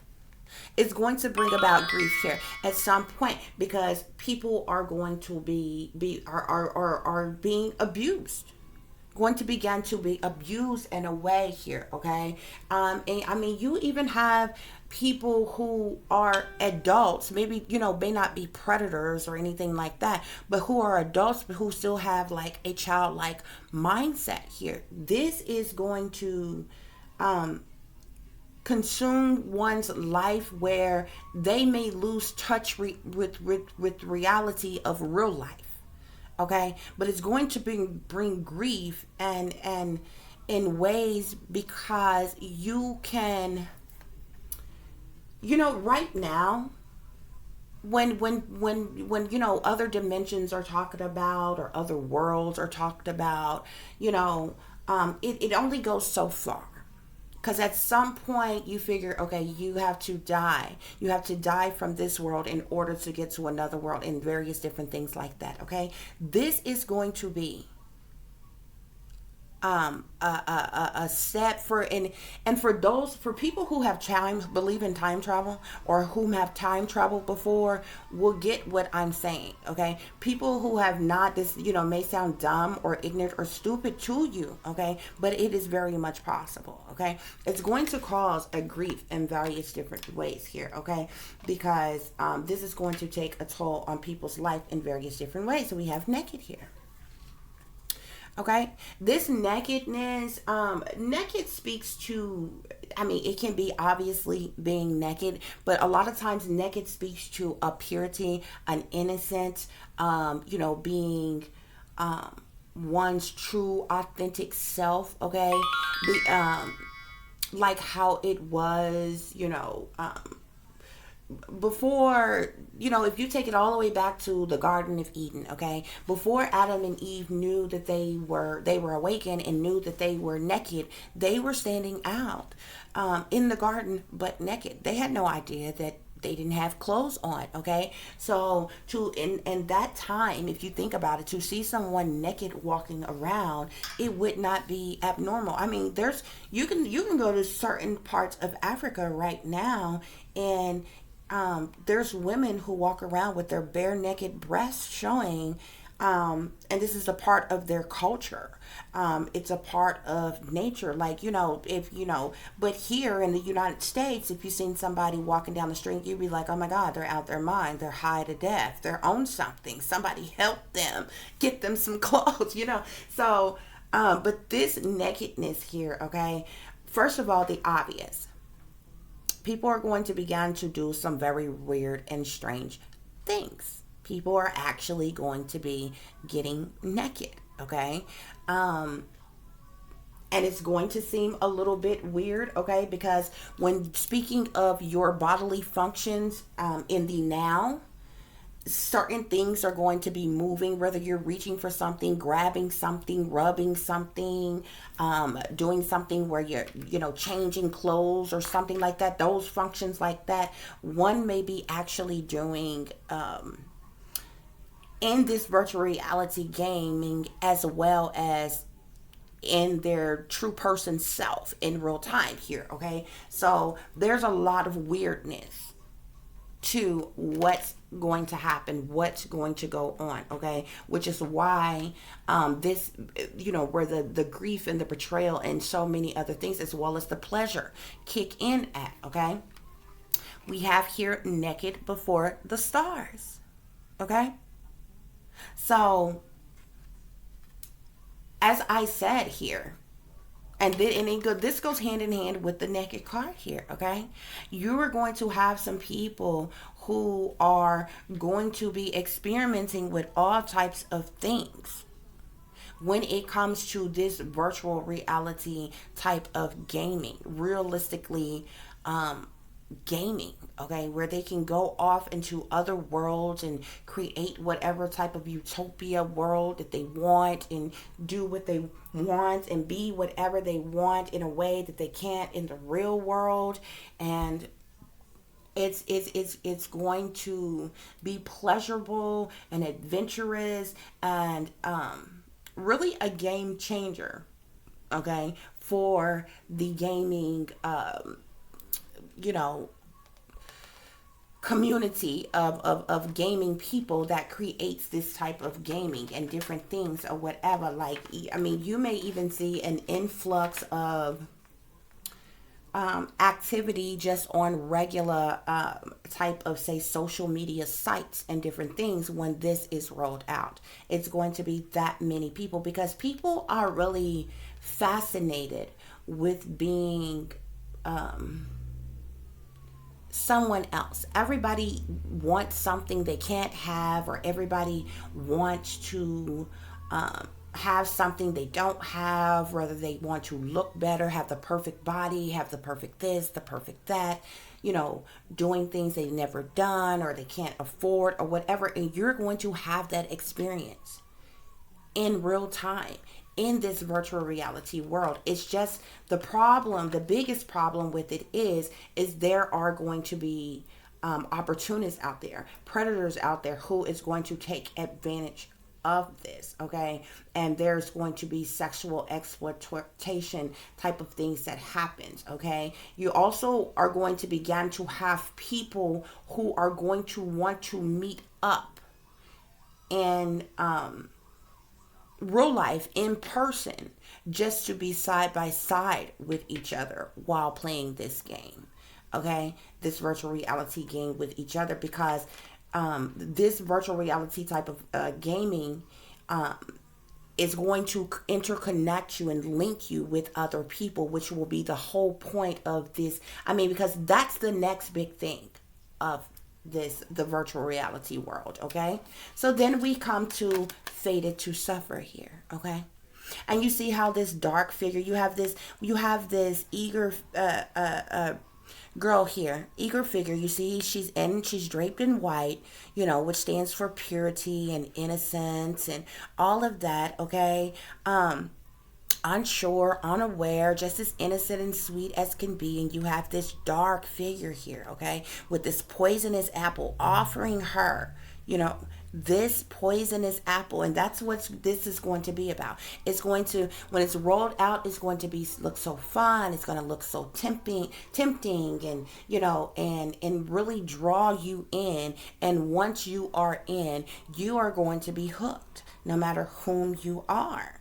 S1: It's going to bring about grief here at some point, because people are going to are being abused, going to begin to be abused in a way here, okay? And you even have people who are adults, maybe may not be predators or anything like that, but who are adults but who still have like a childlike mindset here. This is going to consume one's life, where they may lose touch with reality of real life, okay? But it's going to bring grief and in ways, because you can, right now, when other dimensions are talked about or other worlds are talked about, it only goes so far. Because at some point you figure, okay, you have to die. You have to die from this world in order to get to another world, and various different things like that, okay? This is going to be a step for, and for people who have believe in time travel, or whom have time traveled before, will get what I'm saying, okay? People who have not, this may sound dumb or ignorant or stupid to you, okay? But it is very much possible, okay? It's going to cause a grief in various different ways here, okay? Because this is going to take a toll on people's life in various different ways. So we have naked here. Okay, this nakedness, naked speaks to, it can be obviously being naked, but a lot of times naked speaks to a purity, an innocence, being one's true, authentic self, okay? Like how it was, before, if you take it all the way back to the Garden of Eden, okay, before Adam and Eve knew that they were awakened and knew that they were naked, they were standing out in the garden but naked. They had no idea that they didn't have clothes on. Okay, so to in that time, if you think about it, to see someone naked walking around, it would not be abnormal. I mean, there's you can go to certain parts of Africa right now, and there's women who walk around with their bare naked breasts showing, and this is a part of their culture. It's a part of nature. Like, if but here in the United States, if you seen somebody walking down the street, you'd be like, oh my God, they're out their mind. They're high to death. They're on something. Somebody help them, get them some clothes. So, but this nakedness here, okay, first of all, the obvious. People are going to begin to do some very weird and strange things. People are actually going to be getting naked, okay? And it's going to seem a little bit weird, okay? Because when speaking of your bodily functions in the now, certain things are going to be moving, whether you're reaching for something, grabbing something, rubbing something, doing something where you're changing clothes or something like that. Those functions like that, one may be actually doing in this virtual reality gaming, as well as in their true person self in real time here. Okay, so there's a lot of weirdness to what's going to happen, what's going to go on, okay? Which is why this, where the grief and the betrayal and so many other things, as well as the pleasure, kick in at, okay? We have here naked before the stars, okay? So, as I said here, this goes hand in hand with the naked card here, okay? You are going to have some people who are going to be experimenting with all types of things when it comes to this virtual reality type of gaming. Realistically, gaming, okay, where they can go off into other worlds and create whatever type of utopia world that they want, and do what they want and be whatever they want in a way that they can't in the real world. And it's going to be pleasurable and adventurous, and really a game changer, okay, for the gaming you know community of gaming people that creates this type of gaming and different things or whatever. Like, I mean, you may even see an influx of activity just on regular type of, say, social media sites and different things when this is rolled out. It's going to be that many people, because people are really fascinated with being someone else. Everybody wants something they can't have, or everybody wants to have something they don't have, whether they want to look better, have the perfect body, have the perfect this, the perfect that, doing things they've never done or they can't afford or whatever. And you're going to have that experience in real time in this virtual reality world. It's just the biggest problem with it is there are going to be opportunists out there, predators out there, who is going to take advantage of this, okay? And there's going to be sexual exploitation type of things that happens, okay? You also are going to begin to have people who are going to want to meet up and real life in person, just to be side by side with each other while playing this game, okay, this virtual reality game with each other. Because this virtual reality type of gaming is going to interconnect you and link you with other people, which will be the whole point of this. I mean, because that's the next big thing of the virtual reality world, okay? So then we come to Fated to Suffer here, okay? And you see how this dark figure, you have this eager girl here, eager figure. You see she's draped in white, which stands for purity and innocence and all of that, okay? unsure, unaware, just as innocent and sweet as can be, and you have this dark figure here, okay, with this poisonous apple offering her, you know, this poisonous apple. And that's what this is going to be about. It's going to, when it's rolled out, it's going to be look so fun, it's going to look so tempting, and and really draw you in. And once you are in, you are going to be hooked no matter whom you are.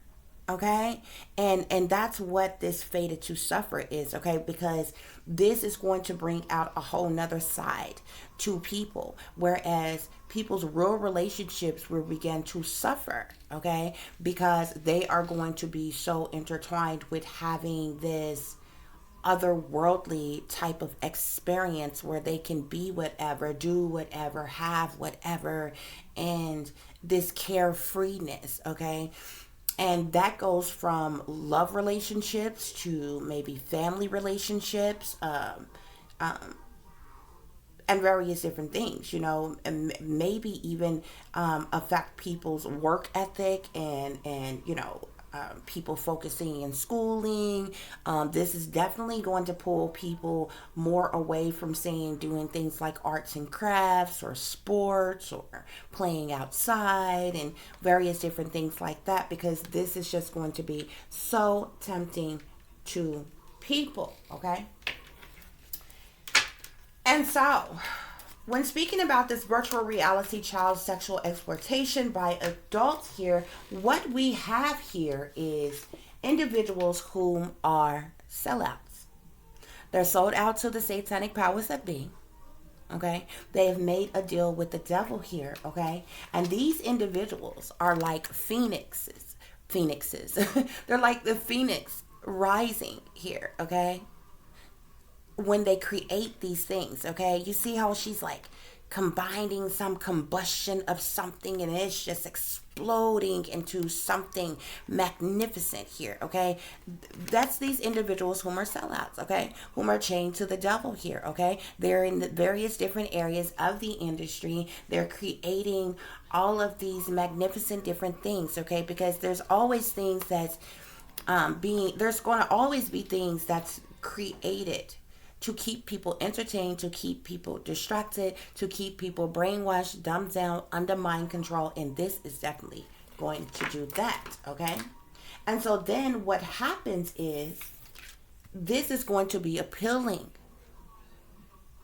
S1: Okay, and that's what this fated to suffer is. Okay, because this is going to bring out a whole nother side to people, whereas people's real relationships will begin to suffer. Okay, because they are going to be so intertwined with having this otherworldly type of experience where they can be whatever, do whatever, have whatever, and this carefreeness. Okay, and that goes from love relationships to maybe family relationships, and various different things, and maybe even affect people's work ethic, and people focusing in schooling. This is definitely going to pull people more away from saying doing things like arts and crafts or sports or playing outside and various different things like that, because this is just going to be so tempting to people. Okay. And so, when speaking about this virtual reality child sexual exploitation by adults here, what we have here is individuals whom are sellouts. They're sold out to the satanic powers that be. Okay, they have made a deal with the devil here. Okay, and these individuals are like phoenixes. They're like the phoenix rising here. Okay, when they create these things. Okay, you see how she's like combining some combustion of something, and it's just exploding into something magnificent here. Okay, that's these individuals whom are sellouts. Okay, whom are chained to the devil here. Okay, they're in the various different areas of the industry. They're creating all of these magnificent different things. Okay, because there's always things that's there's going to always be things that's created to keep people entertained, to keep people distracted, to keep people brainwashed, dumbed down, under mind control. And this is definitely going to do that. Okay. And so then what happens is this is going to be appealing,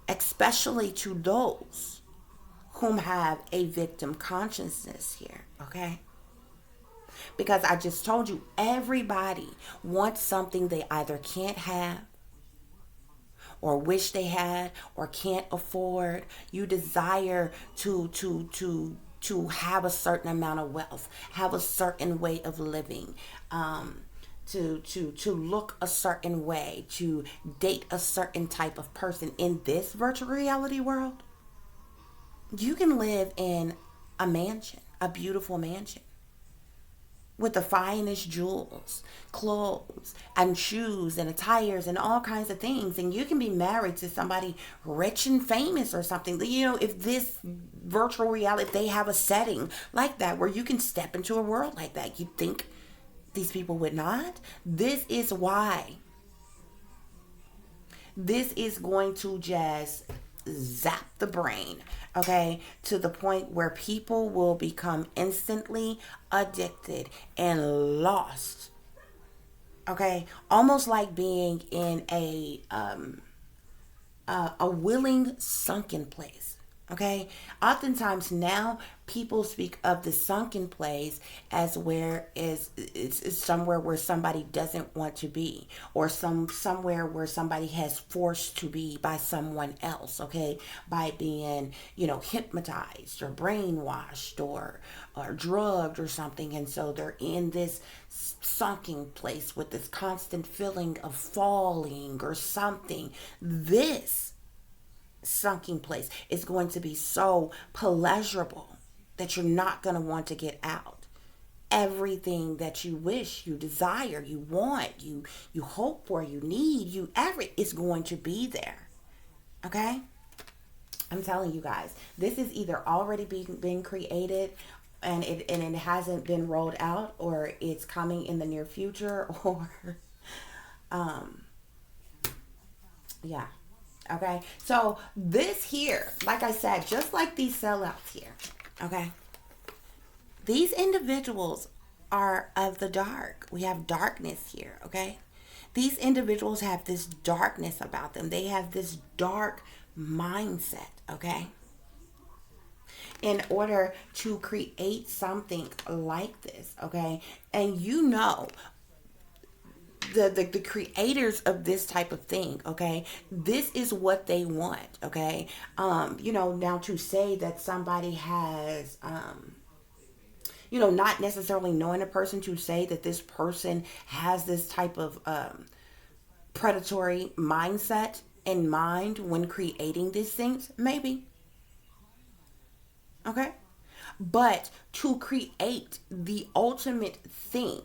S1: especially to those whom have a victim consciousness here. Okay. Because I just told you, everybody wants something they either can't have, or wish they had, or can't afford. You desire to have a certain amount of wealth, have a certain way of living, to look a certain way, to date a certain type of person. In this virtual reality world, you can live in a mansion, a beautiful mansion, with the finest jewels, clothes, and shoes, and attires, and all kinds of things. And you can be married to somebody rich and famous or something. If this virtual reality, if they have a setting like that where you can step into a world like that, you think these people would not? This is why. This is going to just zap the brain, okay, to the point where people will become instantly addicted and lost. Okay, almost like being in a willing sunken place. Okay, oftentimes now people speak of the sunken place as where it's somewhere where somebody doesn't want to be, or somewhere where somebody has forced to be by someone else. Okay, by being hypnotized or brainwashed or drugged or something, and so they're in this sunken place with this constant feeling of falling or something. This sunken place is going to be so pleasurable that you're not going to want to get out. Everything that you wish, you desire, you want, you hope for, you need, is going to be there. Okay, I'm telling you guys, this is either already being created and it hasn't been rolled out, or it's coming in the near future, or um yeah. Okay. So this here, like I said, just like these sellouts here, okay? These individuals are of the dark. We have darkness here, okay? These individuals have this darkness about them. They have this dark mindset, okay? In order to create something like this, okay? And you know, the creators of this type of thing, okay, this is what they want, okay. Now to say that somebody has not necessarily knowing a person, to say that this person has this type of predatory mindset in mind when creating these things, maybe, okay, but to create the ultimate thing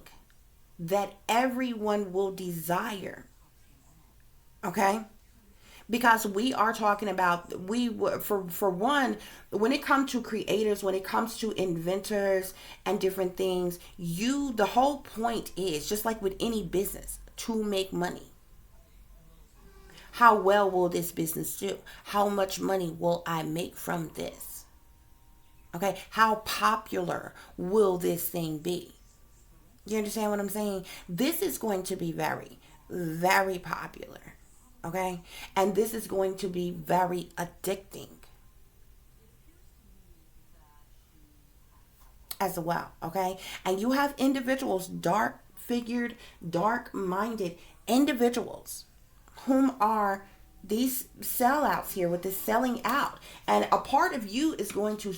S1: that everyone will desire, okay, because we are talking about, for one, when it comes to creators, when it comes to inventors and different things, the whole point is, just like with any business, to make money. How well will this business do? How much money will I make from this? Okay, how popular will this thing be? You understand what I'm saying? This is going to be very, very popular. Okay? And this is going to be very addicting as well. Okay? And you have individuals, dark figured, dark minded individuals, whom are these sellouts here with this selling out. And a part of you is going to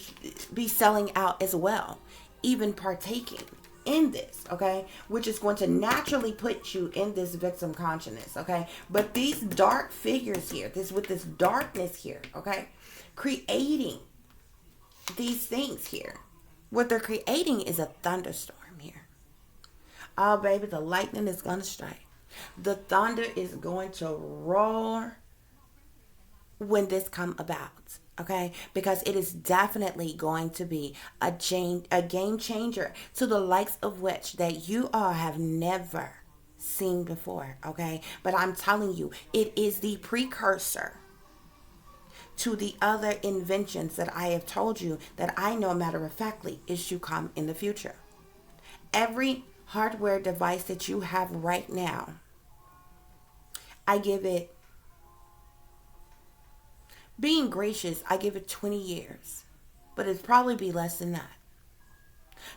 S1: be selling out as well, even partaking in this, okay, which is going to naturally put you in this victim consciousness, okay. But these dark figures here, this darkness here, okay, creating these things here, what they're creating is a thunderstorm here. Oh baby, the lightning is going to strike, the thunder is going to roar when this come about, okay, because it is definitely going to be a game changer, to the likes of which that you all have never seen before, okay. But I'm telling you, it is the precursor to the other inventions that I have told you, that I know matter of factly is to come in the future. Every hardware device that you have right now, I give it, being gracious, I give it 20 years. But it'd probably be less than that.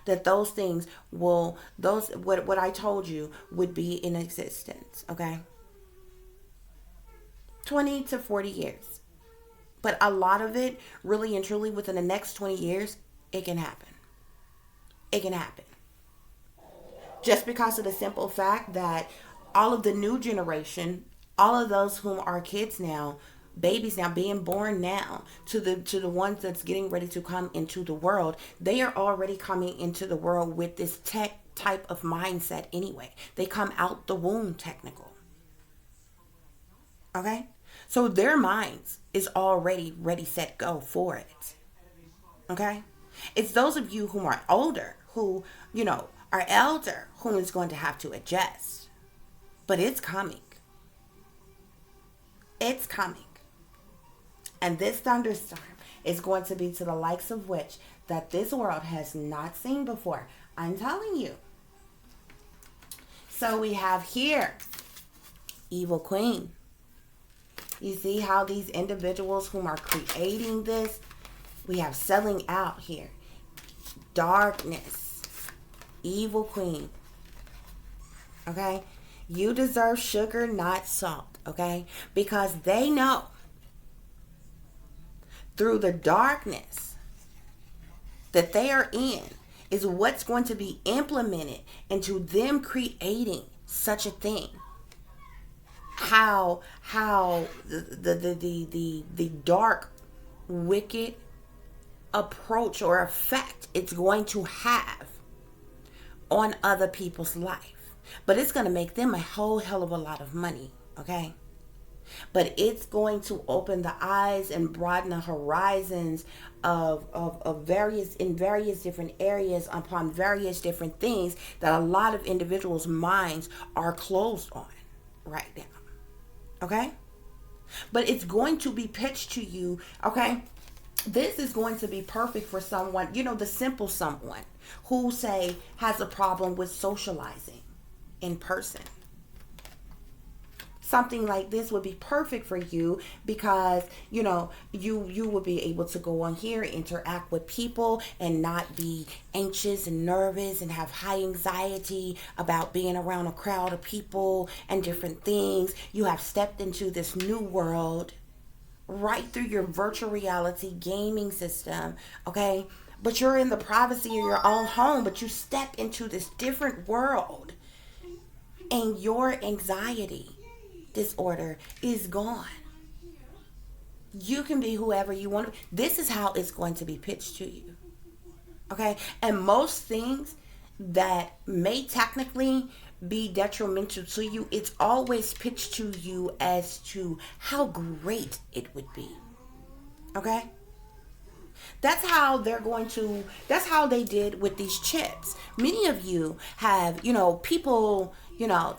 S1: That those things will, what I told you would be in existence, okay? 20 to 40 years. But a lot of it, really and truly, within the next 20 years, it can happen. It can happen. Just because of the simple fact that all of the new generation, all of those whom are kids now, babies now being born now, to the ones that's getting ready to come into the world, they are already coming into the world with this tech type of mindset anyway. They come out the womb technical, okay, so their minds is already ready, set, go for it, okay. It's those of you who are older, who are elder, who is going to have to adjust. But it's coming. It's coming. And this thunderstorm is going to be to the likes of which that this world has not seen before. I'm telling you. So we have here, Evil Queen. You see how these individuals whom are creating this, we have selling out here. Darkness. Evil Queen. Okay? You deserve sugar, not salt. Okay? Because they know through the darkness that they are in is what's going to be implemented into them creating such a thing. How the dark, wicked approach or effect it's going to have on other people's life. But it's going to make them a whole hell of a lot of money, okay? but it's going to open the eyes and broaden the horizons of various in various different areas upon various different things that a lot of individuals' minds are closed on right now. Okay? But it's going to be pitched to you, okay? This is going to be perfect for someone, the simple someone who say has a problem with socializing in person. Something like this would be perfect for you because you would be able to go on here, interact with people, and not be anxious and nervous and have high anxiety about being around a crowd of people and different things. You have stepped into this new world right through your virtual reality gaming system, okay? But you're in the privacy of your own home, but you step into this different world, and your anxiety disorder is gone. You can be whoever you want to. This is how it's going to be pitched to you. Okay? And most things that may technically be detrimental to you, it's always pitched to you as to how great it would be. Okay? That's how they did with these chips. Many of you have, people,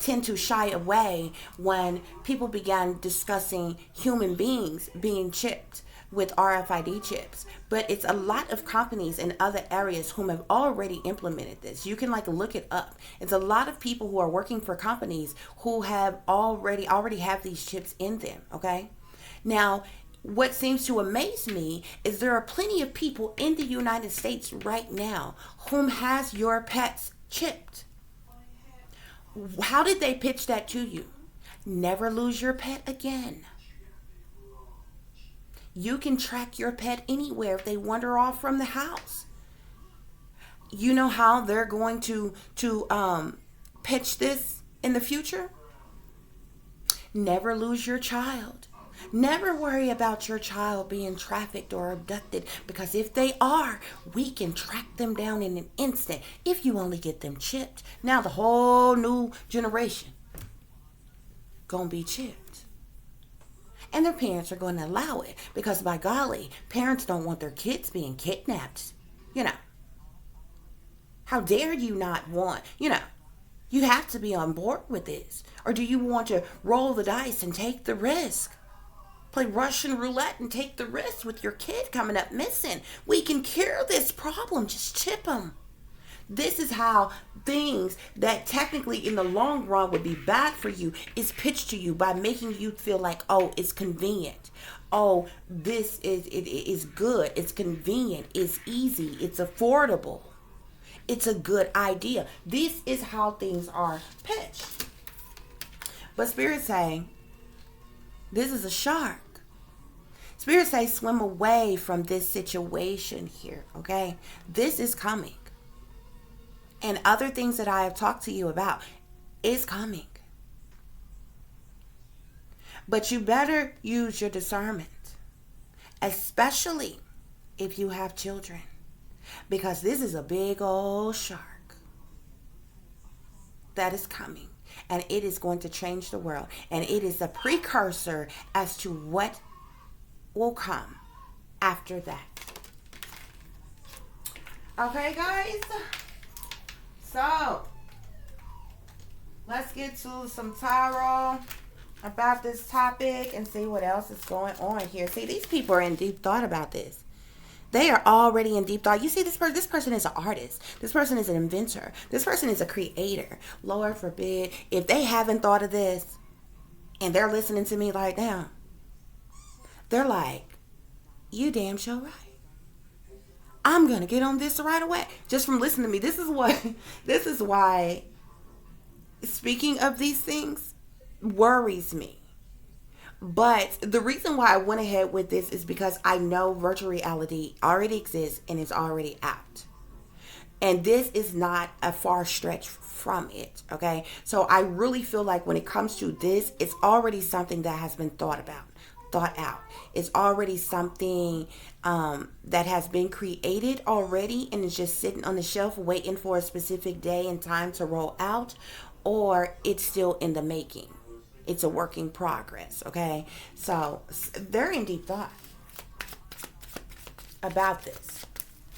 S1: tend to shy away when people began discussing human beings being chipped with RFID chips. But it's a lot of companies in other areas whom have already implemented this. You can look it up. It's a lot of people who are working for companies who have already have these chips in them, okay? Now, what seems to amaze me is there are plenty of people in the United States right now whom has your pets chipped. How did they pitch that to you? Never lose your pet again. You can track your pet anywhere if they wander off from the house. You know how they're going to pitch this in the future? Never lose your child. Never worry about your child being trafficked or abducted, because if they are, we can track them down in an instant if you only get them chipped. Now the whole new generation gonna be chipped. And their parents are going to allow it because, by golly, parents don't want their kids being kidnapped. How dare you not want, you have to be on board with this. Or do you want to roll the dice and take the risk? Play Russian roulette and take the risk with your kid coming up missing. We can cure this problem. Just chip them. This is how things that technically in the long run would be bad for you is pitched to you by making you feel like, oh, it's convenient. Oh, this is good. It's convenient. It's easy. It's affordable. It's a good idea. This is how things are pitched. But Spirit's saying, this is a shark. Spirit say swim away from this situation here, okay? This is coming. And other things that I have talked to you about is coming. But you better use your discernment, especially if you have children, because this is a big old shark that is coming, and it is going to change the world, and it is a precursor as to what will come after that. Okay, guys? So, let's get to some tarot about this topic and see what else is going on here. See, these people are in deep thought about this. They are already in deep thought. You see, this person is an artist. This person is an inventor. This person is a creator. Lord forbid, if they haven't thought of this and they're listening to me right now, they're like, you damn sure right. I'm going to get on this right away. Just from listening to me. This is why speaking of these things worries me. But the reason why I went ahead with this is because I know virtual reality already exists and is already out. And this is not a far stretch from it, okay? So I really feel like when it comes to this, it's already something that has been thought out. It's already something that has been created already and is just sitting on the shelf waiting for a specific day and time to roll out, or it's still in the making. It's a work in progress, okay? So they're in deep thought about this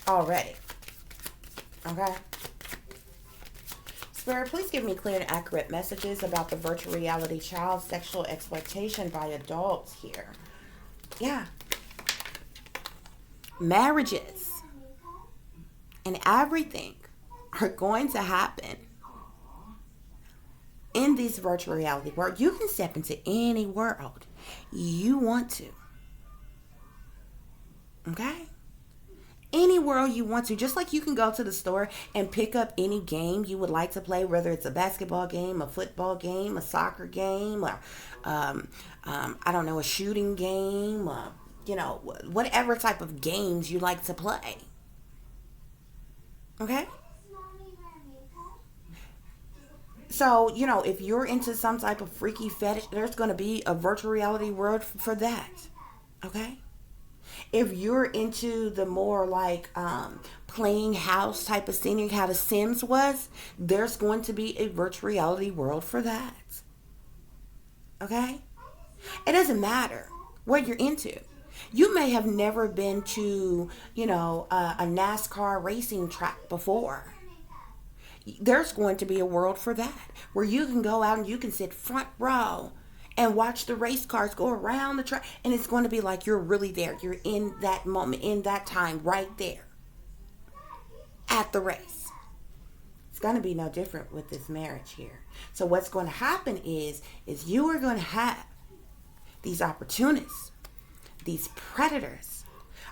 S1: already, okay? Spirit, please give me clear and accurate messages about the virtual reality child sexual exploitation by adults here. Yeah. Marriages and everything are going to happen in this virtual reality world. You can step into any world you want to. Okay? Any world you want to. Just like you can go to the store and pick up any game you would like to play, whether it's a basketball game, a football game, a soccer game, or I don't know, a shooting game, whatever type of games you like to play. Okay? So, if you're into some type of freaky fetish, there's going to be a virtual reality world for that. Okay? If you're into the more like playing house type of scenery, how The Sims was, there's going to be a virtual reality world for that. Okay? It doesn't matter what you're into. You may have never been to, a NASCAR racing track before. There's going to be a world for that where you can go out and you can sit front row and watch the race cars go around the track, and it's going to be like you're really there. You're in that moment, in that time, right there at the race. It's going to be no different with this marriage here. So what's going to happen is you are going to have these opportunists, these predators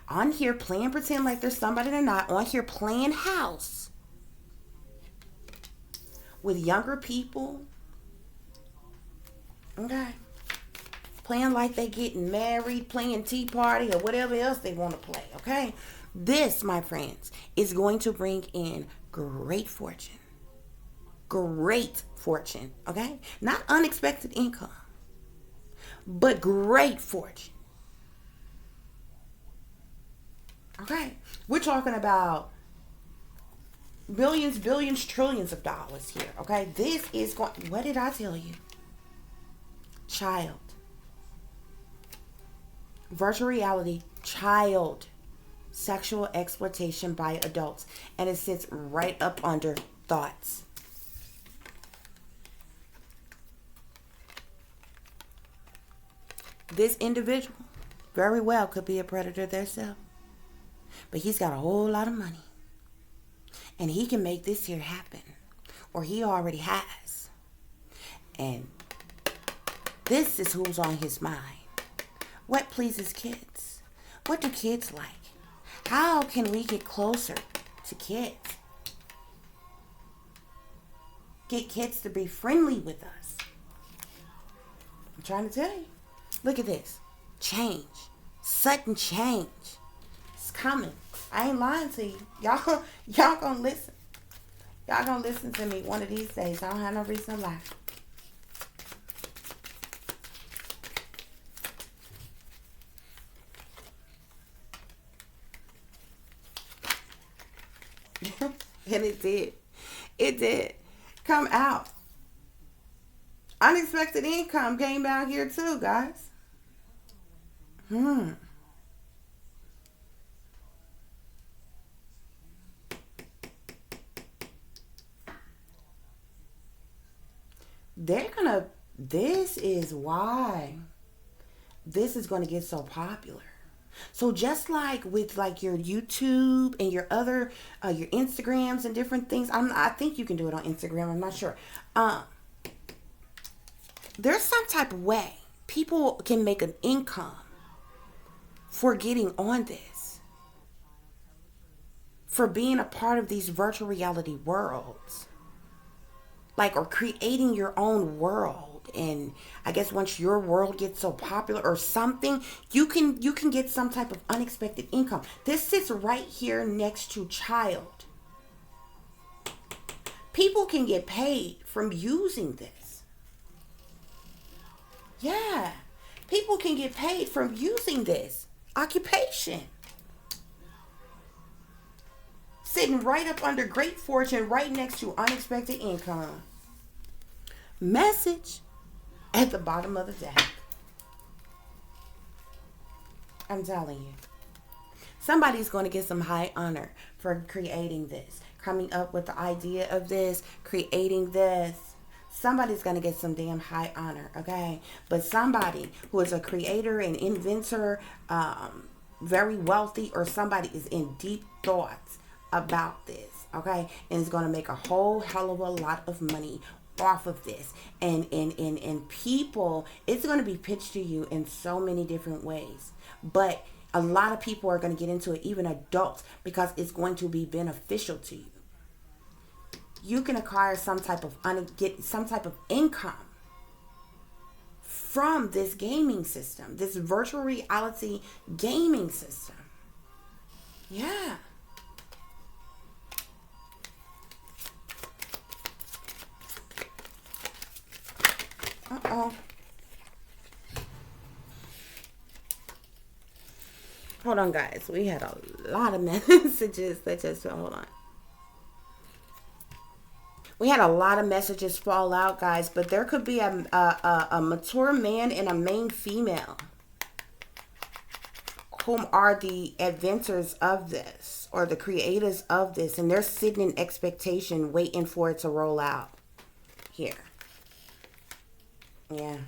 S1: on here playing pretend like there's somebody they're not, on here playing house with younger people, okay, playing like they getting married, playing tea party or whatever else they want to play, okay? This, my friends, is going to bring in great fortune. Great fortune, okay? Not unexpected income, but great fortune. Okay? We're talking about millions, billions, trillions of dollars here, okay? This is going, what did I tell you? Child. Virtual reality, child sexual exploitation by adults. And it sits right up under thoughts. This individual very well could be a predator themselves. But he's got a whole lot of money. And he can make this here happen. Or he already has. And this is who's on his mind. What pleases kids? What do kids like? How can we get closer to kids? Get kids to be friendly with us. I'm trying to tell you. Look at this. Change. Sudden change. It's coming. I ain't lying to you. Y'all gonna listen. Y'all gonna listen to me one of these days. I don't have no reason to lie. And it did. It did come out. Unexpected income came out here too, guys. This is why this is going to get so popular. So just like with like your YouTube and your other, your Instagrams and different things, I think you can do it on Instagram. I'm not sure. There's some type of way people can make an income for getting on this, for being a part of these virtual reality worlds, like, or creating your own world. And I guess once your world gets so popular or something, you can get some type of unexpected income. This sits right here next to child. People can get paid from using this. Yeah. People can get paid from using this occupation. Sitting right up under great fortune, right next to unexpected income. Message. at the bottom of the deck. I'm telling you. Somebody's going to get some high honor for creating this, coming up with the idea of this, creating this. Somebody's going to get some damn high honor, okay? But somebody who is a creator, an inventor, very wealthy, or somebody is in deep thoughts about this, okay? And is going to make a whole hell of a lot of money off of this. And people, it's going to be pitched to you in so many different ways. But a lot of people are going to get into it, even adults, because it's going to be beneficial to you. You can acquire some type of income from this gaming system, this virtual reality gaming system. Yeah. Uh-oh. Hold on, guys. We had a lot of messages that just, hold on. We had a lot of messages fall out, guys, but there could be a mature man and a main female whom are the inventors of this or the creators of this, and they're sitting in expectation waiting for it to roll out here. Yeah,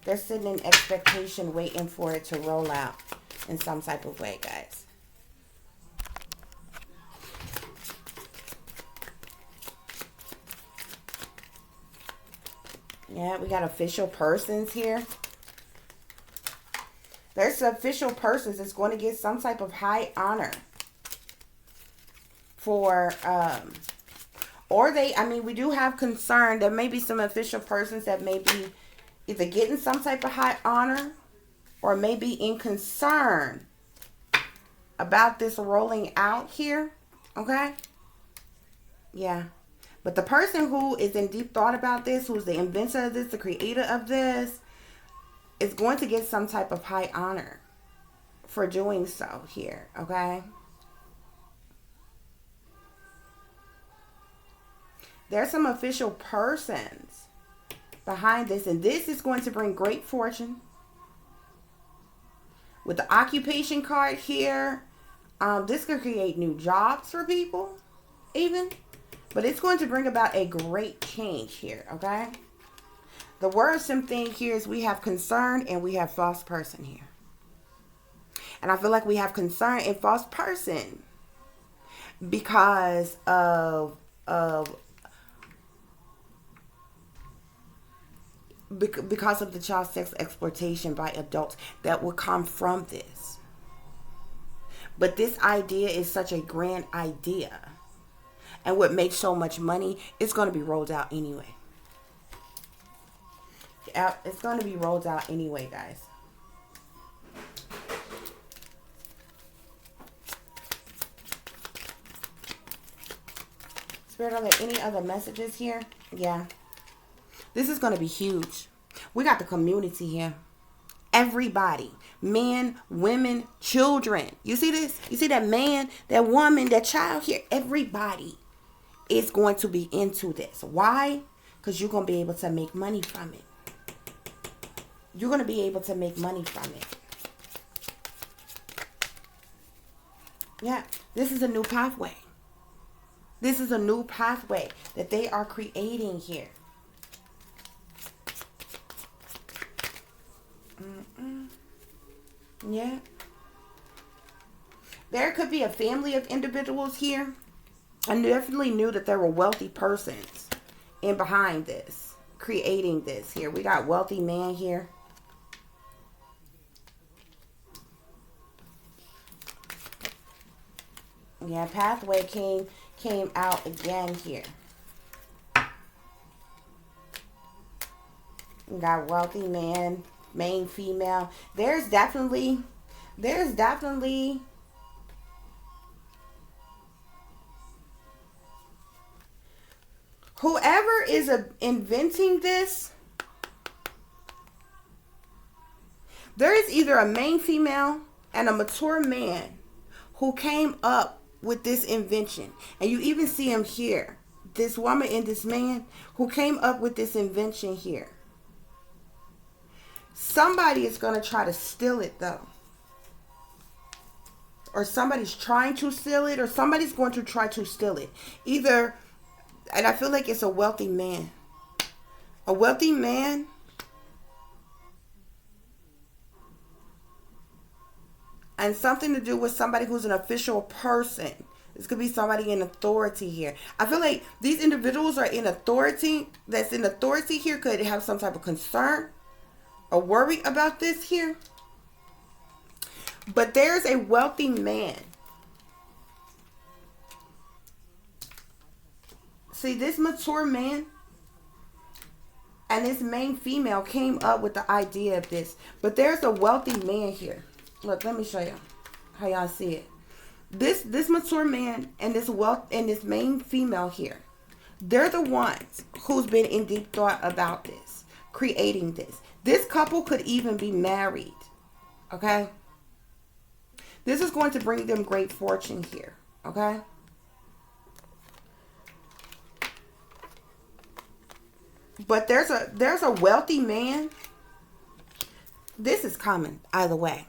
S1: they're sitting in expectation waiting for it to roll out in some type of way, guys. Yeah, we got official persons here. There's official persons that's going to get some type of high honor for, or they, I mean, we do have concern. There may be some official persons that may be either getting some type of high honor or maybe in concern about this rolling out here. Okay? Yeah. But the person who is in deep thought about this, who's the inventor of this, the creator of this, is going to get some type of high honor for doing so here, okay? There's some official persons behind this, and this is going to bring great fortune. With the occupation card here, this could create new jobs for people, even. But it's going to bring about a great change here, okay? The worrisome thing here is we have concern and we have false person here. And I feel like we have concern and false person because of the child sex exploitation by adults that will come from this. But this idea is such a grand idea. And what makes so much money, it's going to be rolled out anyway. It's going to be rolled out anyway, guys. Spirit, are there any other messages here? Yeah. This is going to be huge. We got the community here. Everybody. Men, women, children. You see this? You see that man, that woman, that child here? Everybody is going to be into this. Why? Because you're going to be able to make money from it. You're going to be able to make money from it. Yeah, this is a new pathway. This is a new pathway that they are creating here. Yeah. There could be a family of individuals here. I definitely knew that there were wealthy persons in behind this, creating this here. We got wealthy man here. Yeah, pathway came out again here. We got wealthy man, main female. There's definitely whoever is inventing this, there is either a main female and a mature man who came up with this invention. And you even see him here. This woman and this man who came up with this invention here. Somebody is going to try to steal it though. Or somebody's trying to steal it, or somebody's going to try to steal it. Either, and I feel like it's a wealthy man. A wealthy man, and something to do with somebody who's an official person. This could be somebody in authority here. I feel like these individuals are in authority. That's in authority here could have some type of concern or worry about this here. But there's a wealthy man. See, this mature man and this main female came up with the idea of this. But there's a wealthy man here. Look, let me show you how y'all see it. This mature man and this main female here, they're the ones who's been in deep thought about this, creating this. This couple could even be married. Okay? This is going to bring them great fortune here. Okay? But there's a wealthy man. This is coming either way.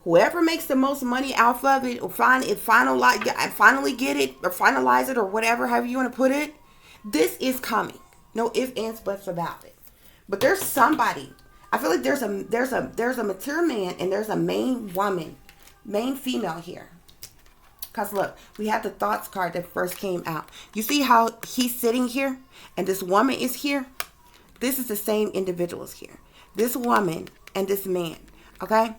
S1: Whoever makes the most money off of it, or finally get it, or finalize it, or whatever, however you want to put it, this is coming. No ifs, ands, buts about it. But there's somebody. I feel like there's a mature man and there's a main woman, main female here. Cause look, we had the thoughts card that first came out. You see how he's sitting here, and this woman is here. This is the same individuals here. This woman and this man. Okay.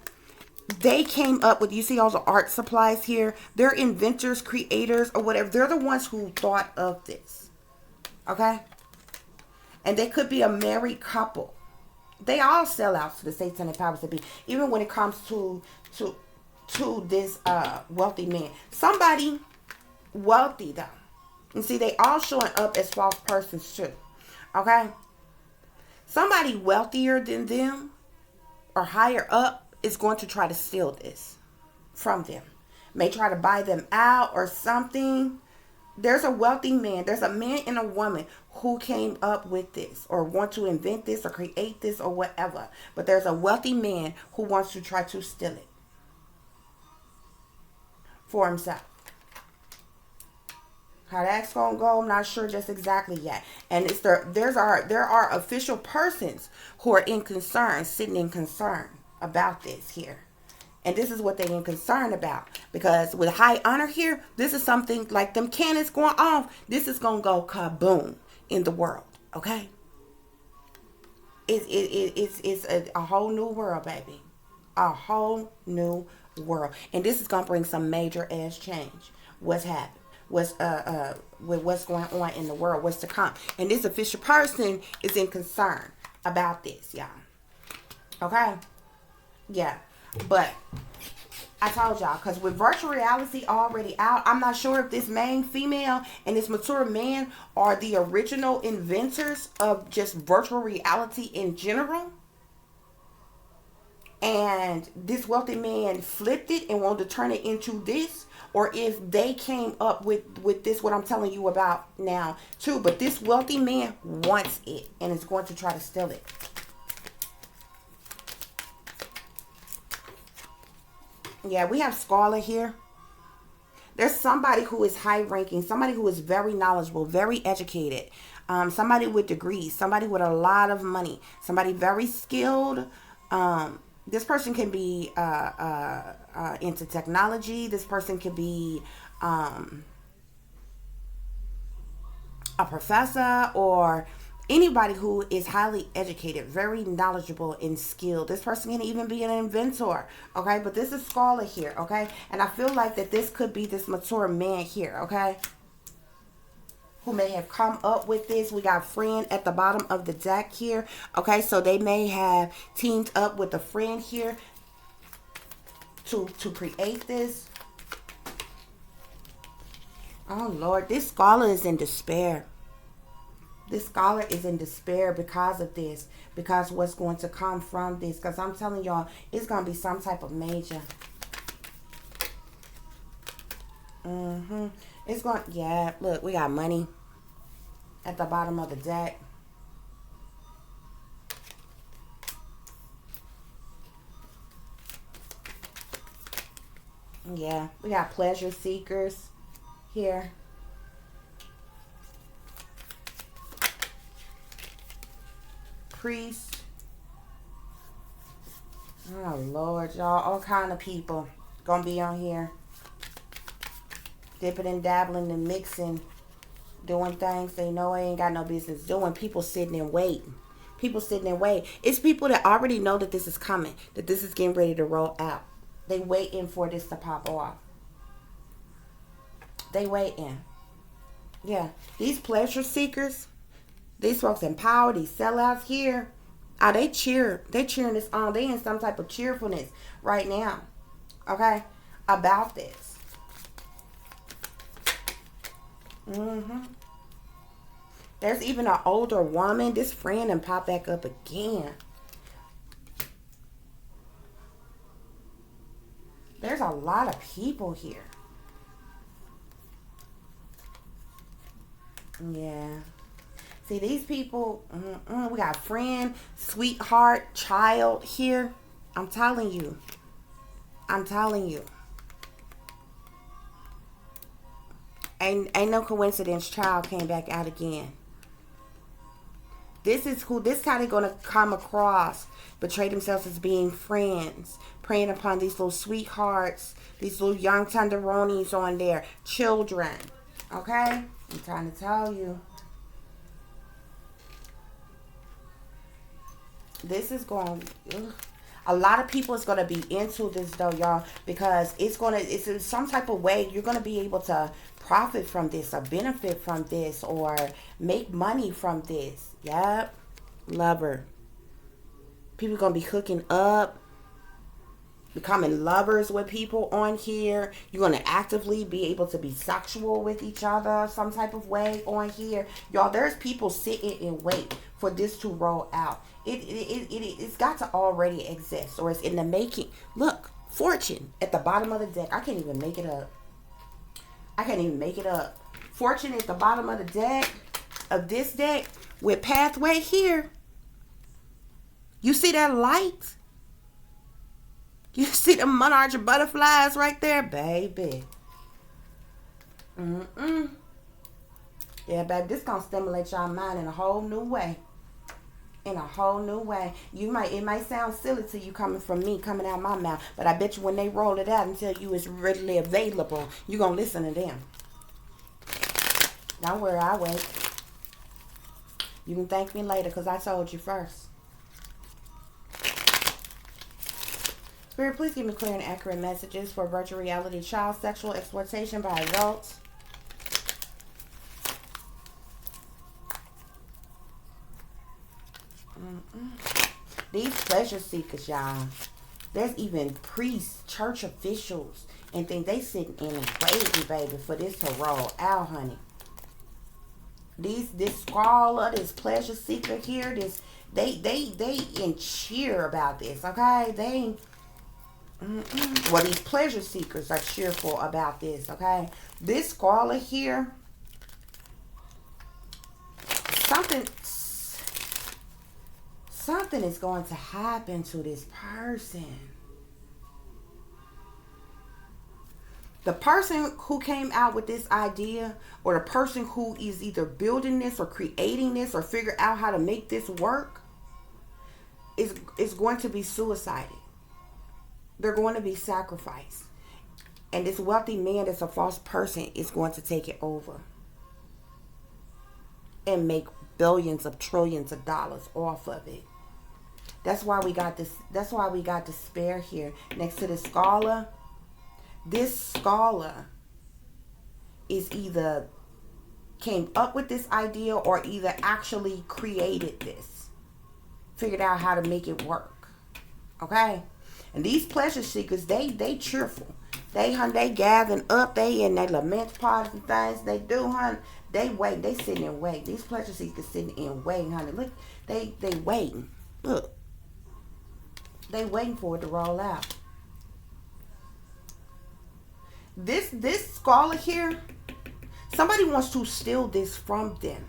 S1: They came up with, you see all the art supplies here. They're inventors, creators, or whatever. They're the ones who thought of this. Okay? And they could be a married couple. They all sell out to the satanic powers that be. Even when it comes to this wealthy man. Somebody wealthy though. And see, they all showing up as false persons too. Okay? Somebody wealthier than them or higher up is going to try to steal this from them. May try to buy them out or something. There's a wealthy man. There's a man and a woman who came up with this or want to invent this or create this or whatever. But there's a wealthy man who wants to try to steal it for himself. How that's gonna go, I'm not sure just exactly yet. And there are official persons who are in concern, sitting in concern about this here. And this is what they're in concern about. Because with high honor here, this is something like them cannons going off. This is going to go kaboom in the world. Okay? It's a whole new world, baby. A whole new world. And this is going to bring some major ass change. What's happening? With what's going on in the world. What's to come. And this official person is in concern about this, y'all. Okay? Yeah, but I told y'all, because with virtual reality already out, I'm not sure if this main female and this mature man are the original inventors of just virtual reality in general. And this wealthy man flipped it and wanted to turn it into this. Or if they came up with this, what I'm telling you about now too. But this wealthy man wants it and is going to try to steal it. Yeah, we have Scarlet here. There's somebody who is high ranking, somebody who is very knowledgeable, very educated, somebody with degrees, somebody with a lot of money, somebody very skilled. This person can be into technology. This person could be a professor or anybody who is highly educated, very knowledgeable and skilled. This person can even be an inventor, okay? But this is Scarlet here, okay? And I feel like that this could be this mature man here, okay? Who may have come up with this. We got friend at the bottom of the deck here, okay? So they may have teamed up with a friend here to create this. Oh, Lord, this Scarlet is in despair. This scholar is in despair because of this. Because what's going to come from this. Because I'm telling y'all, it's going to be some type of major. It's going, yeah, look, we got money at the bottom of the deck. Yeah, we got pleasure seekers here. Priest. Oh Lord, y'all, all kind of people gonna be on here, dipping and dabbling and mixing, doing things they know they ain't got no business doing. People sitting and waiting. People sitting and wait. It's people that already know that this is coming, that this is getting ready to roll out. They waiting for this to pop off. They waiting. Yeah, these pleasure seekers, these folks in power, these sellouts here, oh, they cheering this on. They in some type of cheerfulness right now, okay, about this. Mm-hmm. There's even an older woman. This friend and pop back up again. There's a lot of people here. Yeah. See, these people, we got friend, sweetheart, child here. I'm telling you. I'm telling you. Ain't no coincidence child came back out again. This is who, this how they're going to come across. Portray themselves as being friends. Preying upon these little sweethearts. These little young tenderonis on their children. Okay? I'm trying to tell you. This is going, a lot of people is going to be into this though, y'all, because it's in some type of way you're going to be able to profit from this or benefit from this or make money from this. Yep. Lover. People going to be hooking up, becoming lovers with people on here. You're going to actively be able to be sexual with each other some type of way on here. Y'all, there's people sitting and wait for this to roll out. It's got to already exist, or it's in the making. Look, fortune at the bottom of the deck. I can't even make it up. I can't even make it up. Fortune at the bottom of the deck, of this deck, with pathway here. You see that light? You see the monarch butterflies right there, baby. Yeah, baby, this gonna stimulate y'all mind in a whole new way. In a whole new way. It might sound silly to you coming from me, coming out of my mouth, but I bet you when they roll it out and tell you it's readily available, you're gonna listen to them. Don't worry, I'll wait. You can thank me later because I told you first. Spirit, please give me clear and accurate messages for virtual reality child sexual exploitation by adults. These pleasure seekers, y'all. There's even priests, church officials, and things. They sitting in and waiting, baby, for this to roll out, honey. This scholar, this pleasure seeker here, they in cheer about this, okay? Well, these pleasure seekers are cheerful about this, okay? This scholar here, something is going to happen to this person. The person who came out with this idea, or the person who is either building this or creating this or figure out how to make this work, is going to be suicided. They're going to be sacrificed. And this wealthy man that's a false person is going to take it over and make billions of trillions of dollars off of it. That's why we got this. That's why we got despair here next to the scholar. This scholar is either came up with this idea or either actually created this, figured out how to make it work. Okay, and these pleasure seekers, they cheerful. They gathering up. They in their lament parties and things. They do, honey. They wait. They sitting and wait. These pleasure seekers sitting and waiting, honey. Look, they waiting. Look. They waiting for it to roll out. This scholar here, somebody wants to steal this from them.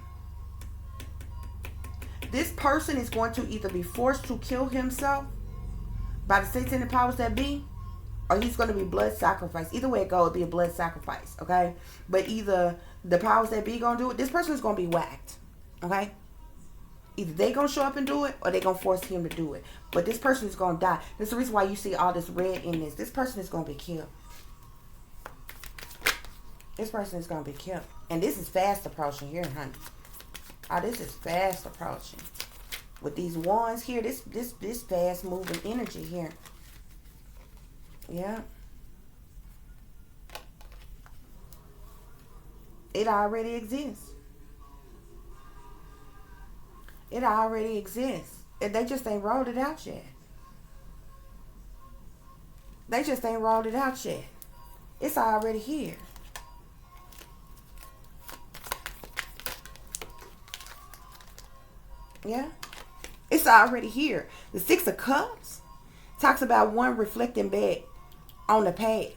S1: This person is going to either be forced to kill himself by the satanic powers that be, or he's going to be blood sacrifice. Either way it goes, it'll be a blood sacrifice, okay? But either the powers that be going to do it, this person is going to be whacked, okay? Either they going to show up and do it, or they going to force him to do it. But this person is going to die. That's the reason why you see all this red in this. This person is going to be killed. This person is going to be killed. And this is fast approaching here, honey. Oh, this is fast approaching. With these wands here, this fast moving energy here. Yeah. It already exists. It already exists. They just ain't rolled it out yet. They just ain't rolled it out yet. It's already here. Yeah. It's already here. The Six of Cups talks about one reflecting back on the past.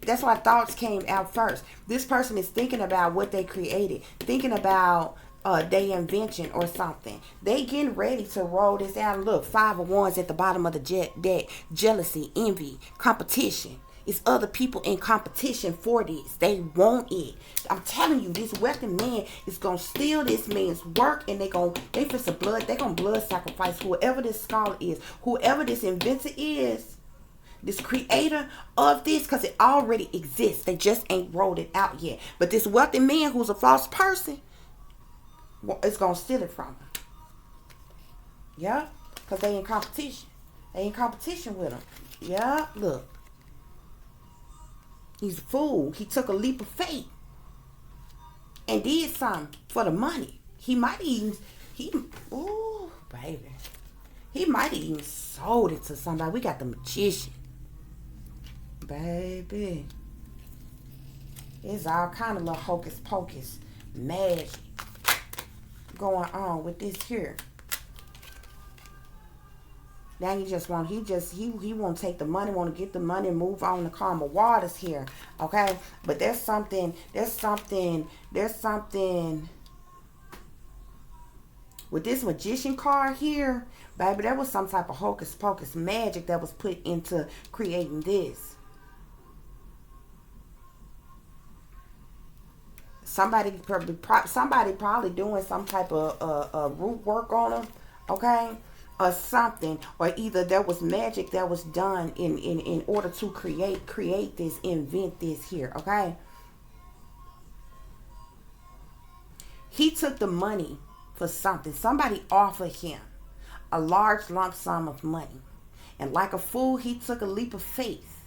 S1: That's why thoughts came out first. This person is thinking about what they created, thinking about their invention or something. They getting ready to roll this out. Look, Five of Wands at the bottom of the deck. Jealousy, envy, competition. It's other people in competition for this. They want it. I'm telling you, this wealthy man is gonna steal this man's work, and they for some blood. They gonna blood sacrifice whoever this scholar is, whoever this inventor is, this creator of this, because it already exists. They just ain't rolled it out yet. But this wealthy man who's a false person is gonna steal it from him. Yeah, because they in competition. They in competition with him. Yeah, look. He's a fool. He took a leap of faith and did something for the money. He might even, ooh, baby. He might have even sold it to somebody. We got the magician. Baby. It's all kind of little hocus pocus magic going on with this here. Now he won't take the money, want to get the money and move on to calmer waters here. Okay? But there's something with this magician card here, baby. There was some type of hocus pocus magic that was put into creating this. Somebody probably doing some type of root work on them. Okay? Or something, or either there was magic that was done in order to create this, invent this here. Okay, he took the money for something. Somebody offered him a large lump sum of money, and like a fool, he took a leap of faith.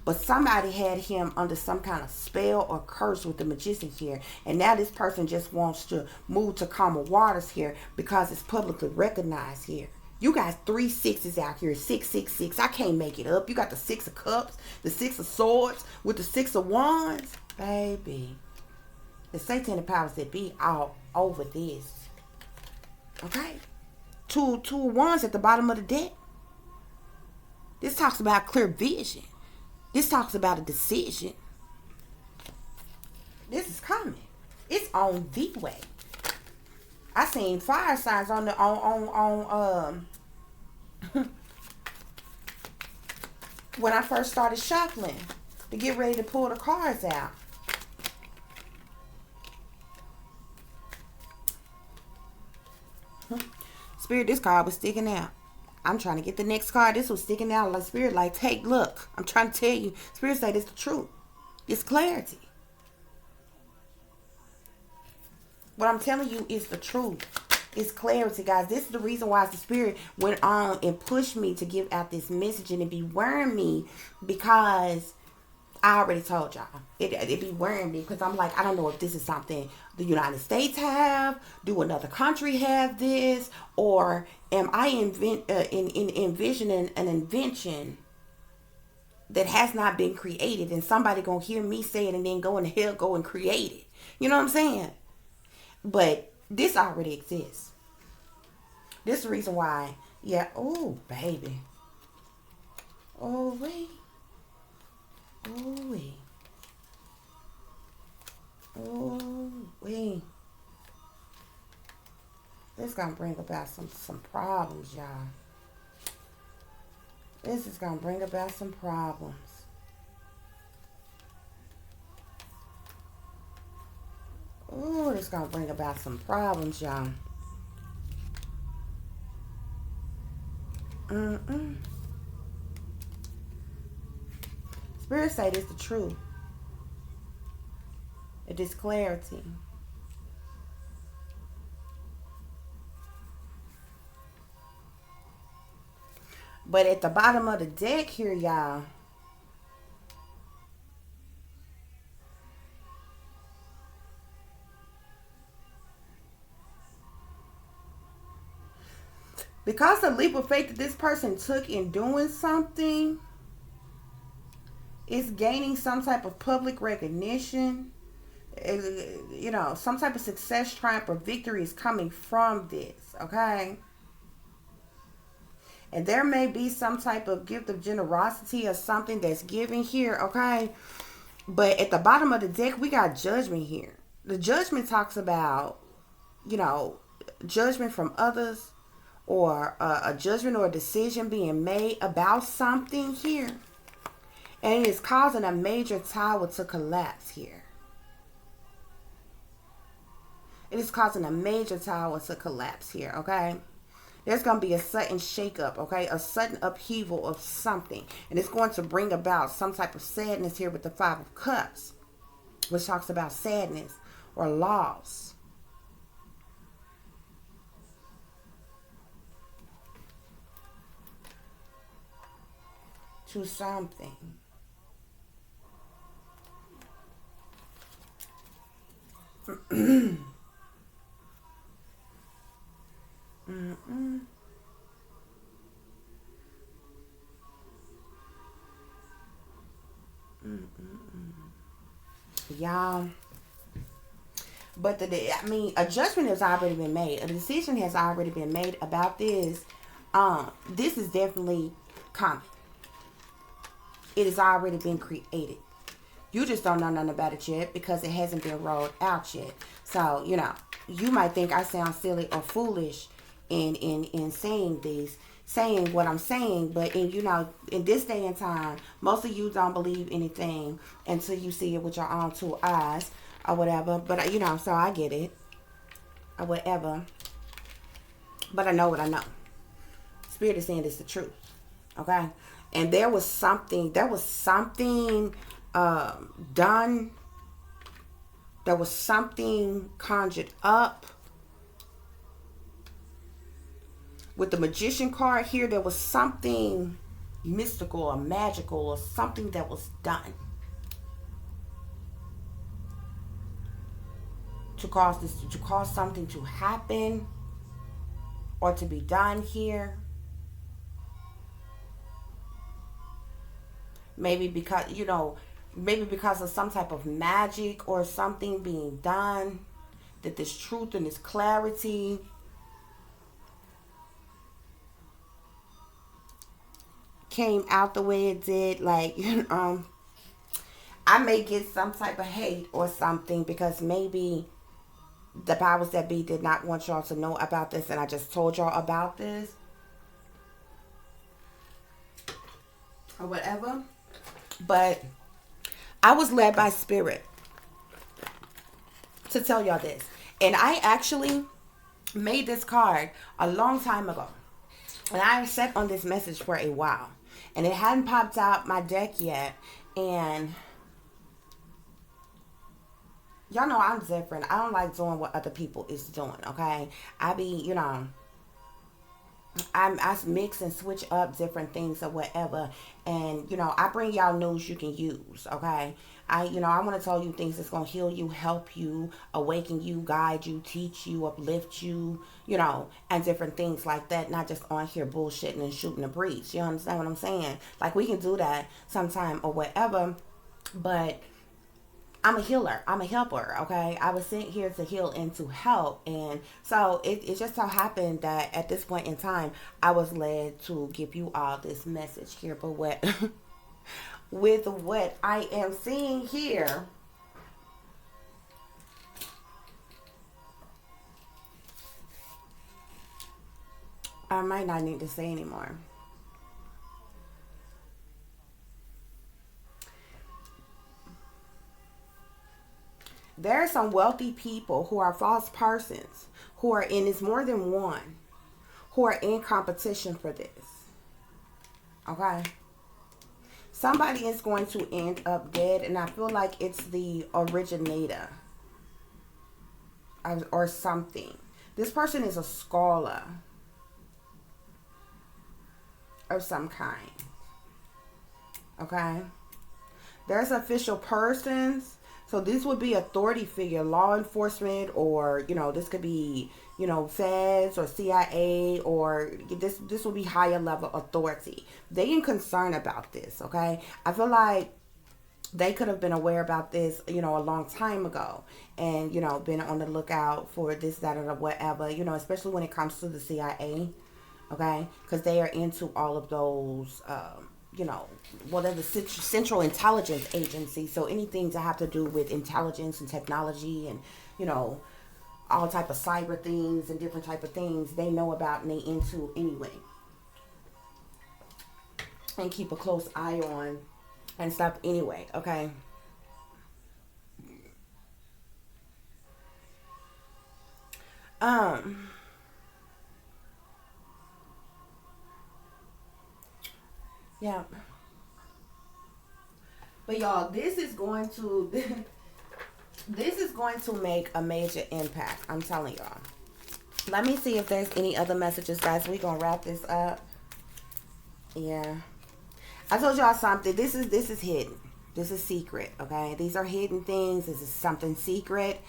S1: But somebody had him under some kind of spell or curse with the magician here. And now this person just wants to move to calmer waters here because it's publicly recognized here. You got 3 6s out here. 666. I can't make it up. You got the 6 of Cups, the 6 of Swords with the 6 of Wands. Baby. The satanic powers that be all over this. Okay? Two of Wands at the bottom of the deck. This talks about clear vision. This talks about a decision. This is coming. It's on the way. I seen fire signs on when I first started shuffling to get ready to pull the cards out. Spirit, this card was sticking out. I'm trying to get the next card. This was sticking out like Spirit, like, take, look. I'm trying to tell you. Spirit say this the truth. It's clarity. What I'm telling you is the truth. It's clarity, guys. This is the reason why the Spirit went on and pushed me to give out this message and it be wearing me, because I already told y'all. It be wearing me because I'm like, I don't know if this is something the United States have. Do another country have this? Or am I envisioning an invention that has not been created, and somebody gonna hear me say it and then go in hell, go and create it? You know what I'm saying? But this already exists. This is the reason why. Yeah. Oh, baby. Oh, wait. Oh, wait. Oh, wait. This gonna bring about some problems, y'all. This is going to bring about some problems. Ooh, it's going to bring about some problems, y'all. Mm-mm. Spirit say this the truth. It is clarity. But at the bottom of the deck here, y'all, because the leap of faith that this person took in doing something is gaining some type of public recognition. You know, some type of success, triumph, or victory is coming from this, okay? And there may be some type of gift of generosity or something that's given here, okay? But at the bottom of the deck, we got judgment here. The judgment talks about, you know, judgment from others, or a judgment or a decision being made about something here. And it is causing a major tower to collapse here. It is causing a major tower to collapse here, okay? There's going to be a sudden shakeup, okay? A sudden upheaval of something. And it's going to bring about some type of sadness here with the Five of Cups, which talks about sadness or loss. To something. Mm-mm. Y'all. But I mean, a judgment has already been made. A decision has already been made about this. This is definitely coming. It has already been created. You just don't know nothing about it yet because it hasn't been rolled out yet. So, you know, you might think I sound silly or foolish in saying this, saying what I'm saying, but in, you know, in this day and time, most of you don't believe anything until you see it with your own two eyes or whatever. But you know, so I get it or whatever. But I know what I know. Spirit is saying it's the truth. Okay? And there was something done. There was something conjured up. With the Magician card here, there was something mystical or magical or something that was done to cause something to happen or to be done here. Maybe because, you know, maybe because of some type of magic or something being done, that this truth and this clarity came out the way it did. Like, you know, I may get some type of hate or something because maybe the powers that be did not want y'all to know about this, and I just told y'all about this or whatever. But I was led by spirit to tell y'all this. And I actually made this card a long time ago. And I sat on this message for a while. And it hadn't popped out my deck yet. And y'all know I'm different. I don't like doing what other people is doing, okay? I be, you know, I mix and switch up different things or whatever, and you know, I bring y'all news you can use, okay? I want to tell you things that's gonna heal you, help you, awaken you, guide you, teach you, uplift you, you know, and different things like that. Not just on here bullshitting and shooting the breeze. You understand what I'm saying? Like, we can do that sometime or whatever, but I'm a healer. I'm a helper. Okay. I was sent here to heal and to help. And so it just so happened that at this point in time, I was led to give you all this message here. But what, with what I am seeing here, I might not need to say anymore. There are some wealthy people who are false persons who are in, it's more than one, who are in competition for this. Okay? Somebody is going to end up dead, and I feel like it's the originator or something. This person is a scholar of some kind. Okay? There's official persons. So this would be authority figure, law enforcement, or, this could be, feds or CIA, or this would be higher level authority. They in concern about this, okay? I feel like they could have been aware about this, a long time ago, and, been on the lookout for this, that, or whatever, especially when it comes to the CIA, okay? Because they are into all of those, well, they're the Central Intelligence Agency, so anything to have to do with intelligence and technology and, all type of cyber things and different type of things they know about and they into anyway. And keep a close eye on and stuff anyway, okay? Um, yeah. But y'all, this is going to this is going to make a major impact. I'm telling y'all. Let me see if there's any other messages, guys. We're gonna wrap this up. Yeah. I told y'all something. This is hidden. This is secret. Okay. These are hidden things. This is something secret.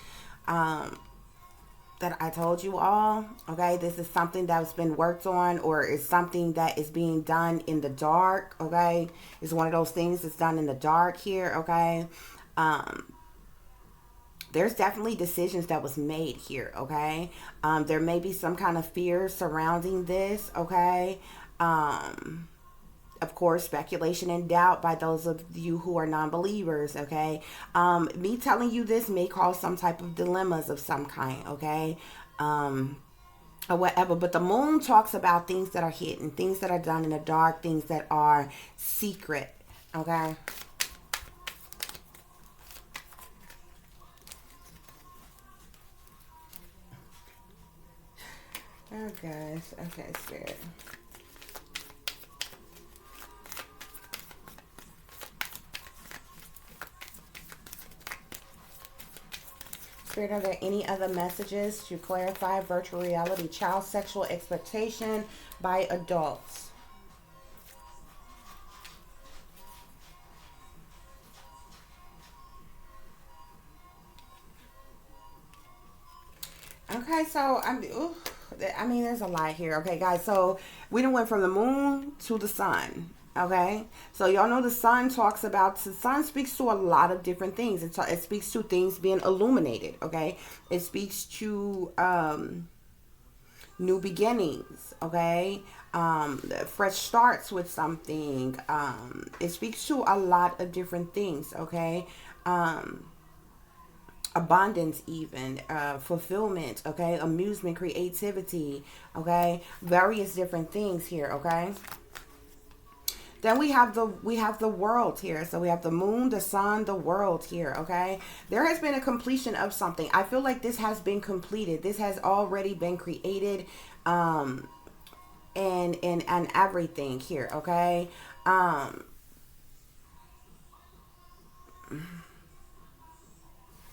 S1: That I told you all. Okay. This is something that's been worked on, or is something that is being done in the dark. Okay. It's one of those things that's done in the dark here. Okay. There's definitely decisions that was made here, okay? There may be some kind of fear surrounding this, okay? Of course, speculation and doubt by those of you who are non-believers, okay? Me telling you this may cause some type of dilemmas of some kind, okay? Or whatever, but the moon talks about things that are hidden, things that are done in the dark, things that are secret, okay? Oh gosh. Okay, Spirit. Spirit, are there any other messages to clarify virtual reality child sexual exploitation by adults? Okay, so I mean, there's a lot here. Okay, guys, so we done went from the moon to the sun. Okay, so y'all know the sun talks about, the sun speaks to a lot of different things. It speaks to things being illuminated. Okay, it speaks to new beginnings. Okay, fresh starts with something. It speaks to a lot of different things. Okay, abundance, even fulfillment, okay, amusement, creativity, okay, various different things here, okay. Then we have the world here. So we have the moon, the sun, the world here, okay. There has been a completion of something. I feel like this has been completed. This has already been created, and everything here, okay.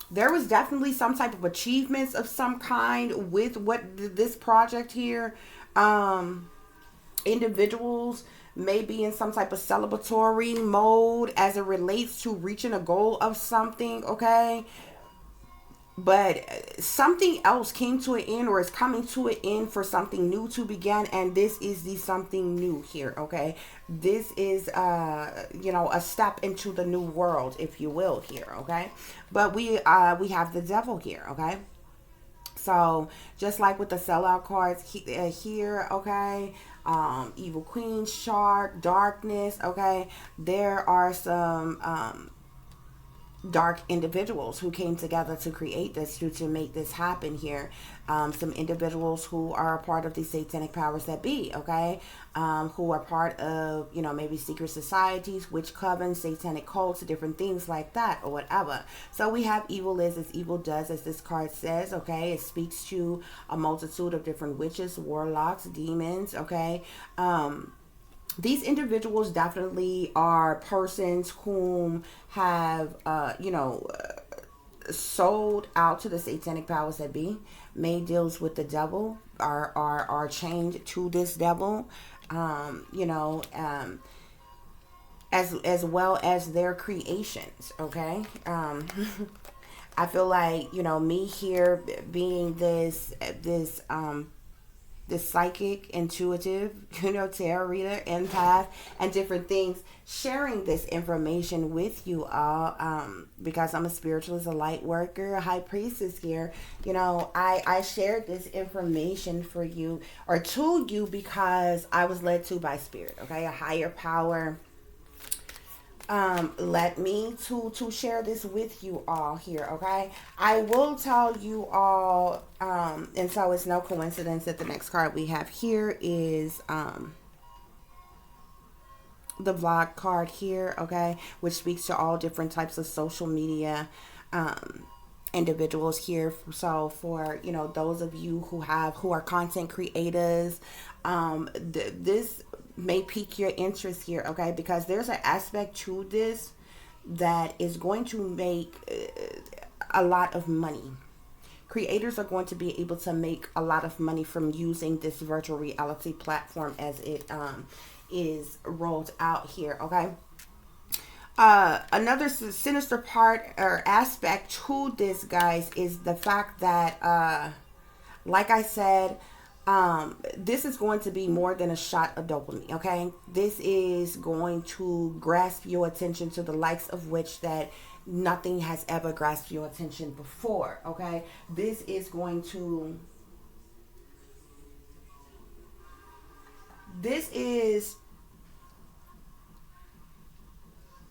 S1: There was definitely some type of achievements of some kind with this project here. Um, Individuals may be in some type of celebratory mode as it relates to reaching a goal of something, okay? But something else came to an end, or is coming to an end for something new to begin, and this is the something new here, okay. This is a step into the new world, if you will, here, okay. But we have the devil here, okay. So just like with the sellout cards here, okay, evil queen, shark, darkness, okay, there are some dark individuals who came together to create this, to make this happen here. Some individuals who are a part of the satanic powers that be, okay? Who are part of, maybe secret societies, witch covens, satanic cults, different things like that, or whatever. So we have evil is as evil does, as this card says, okay? It speaks to a multitude of different witches, warlocks, demons, okay? These individuals definitely are persons whom have, sold out to the satanic powers that be, made deals with the devil, are chained to this devil, as well as their creations. Okay, I feel like me here being this psychic, intuitive, tarot reader, empath, and different things, sharing this information with you all, because I'm a spiritualist, a light worker, a high priestess here. I shared this information for you, or to you, because I was led to by spirit, okay? A higher power led me to share this with you all here, okay? I will tell you all, and so it's no coincidence that the next card we have here is the vlog card here, okay, which speaks to all different types of social media individuals here. So for those of you who are content creators, this may pique your interest here, okay, because there's an aspect to this that is going to make a lot of money. Creators are going to be able to make a lot of money from using this virtual reality platform as it is rolled out here, okay? Another sinister part or aspect to this, guys, is the fact that, like I said, this is going to be more than a shot of dopamine, okay? This is going to grasp your attention to the likes of which that nothing has ever grasped your attention before, okay? This is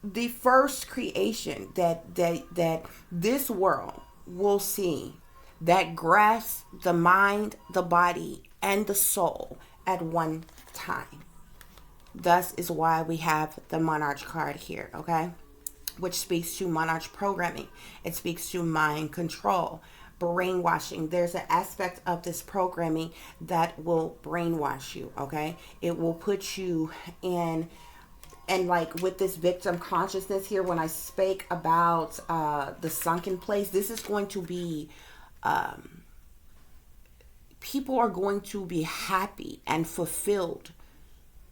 S1: the first creation that this world will see that grasps the mind, the body, and the soul at one time. Thus is why we have the Monarch card here, okay? Which speaks to Monarch programming. It speaks to mind control, brainwashing. There's an aspect of this programming that will brainwash you, okay? It will put you in, and like with this victim consciousness here, when I spake about the sunken place, this is going to be, people are going to be happy and fulfilled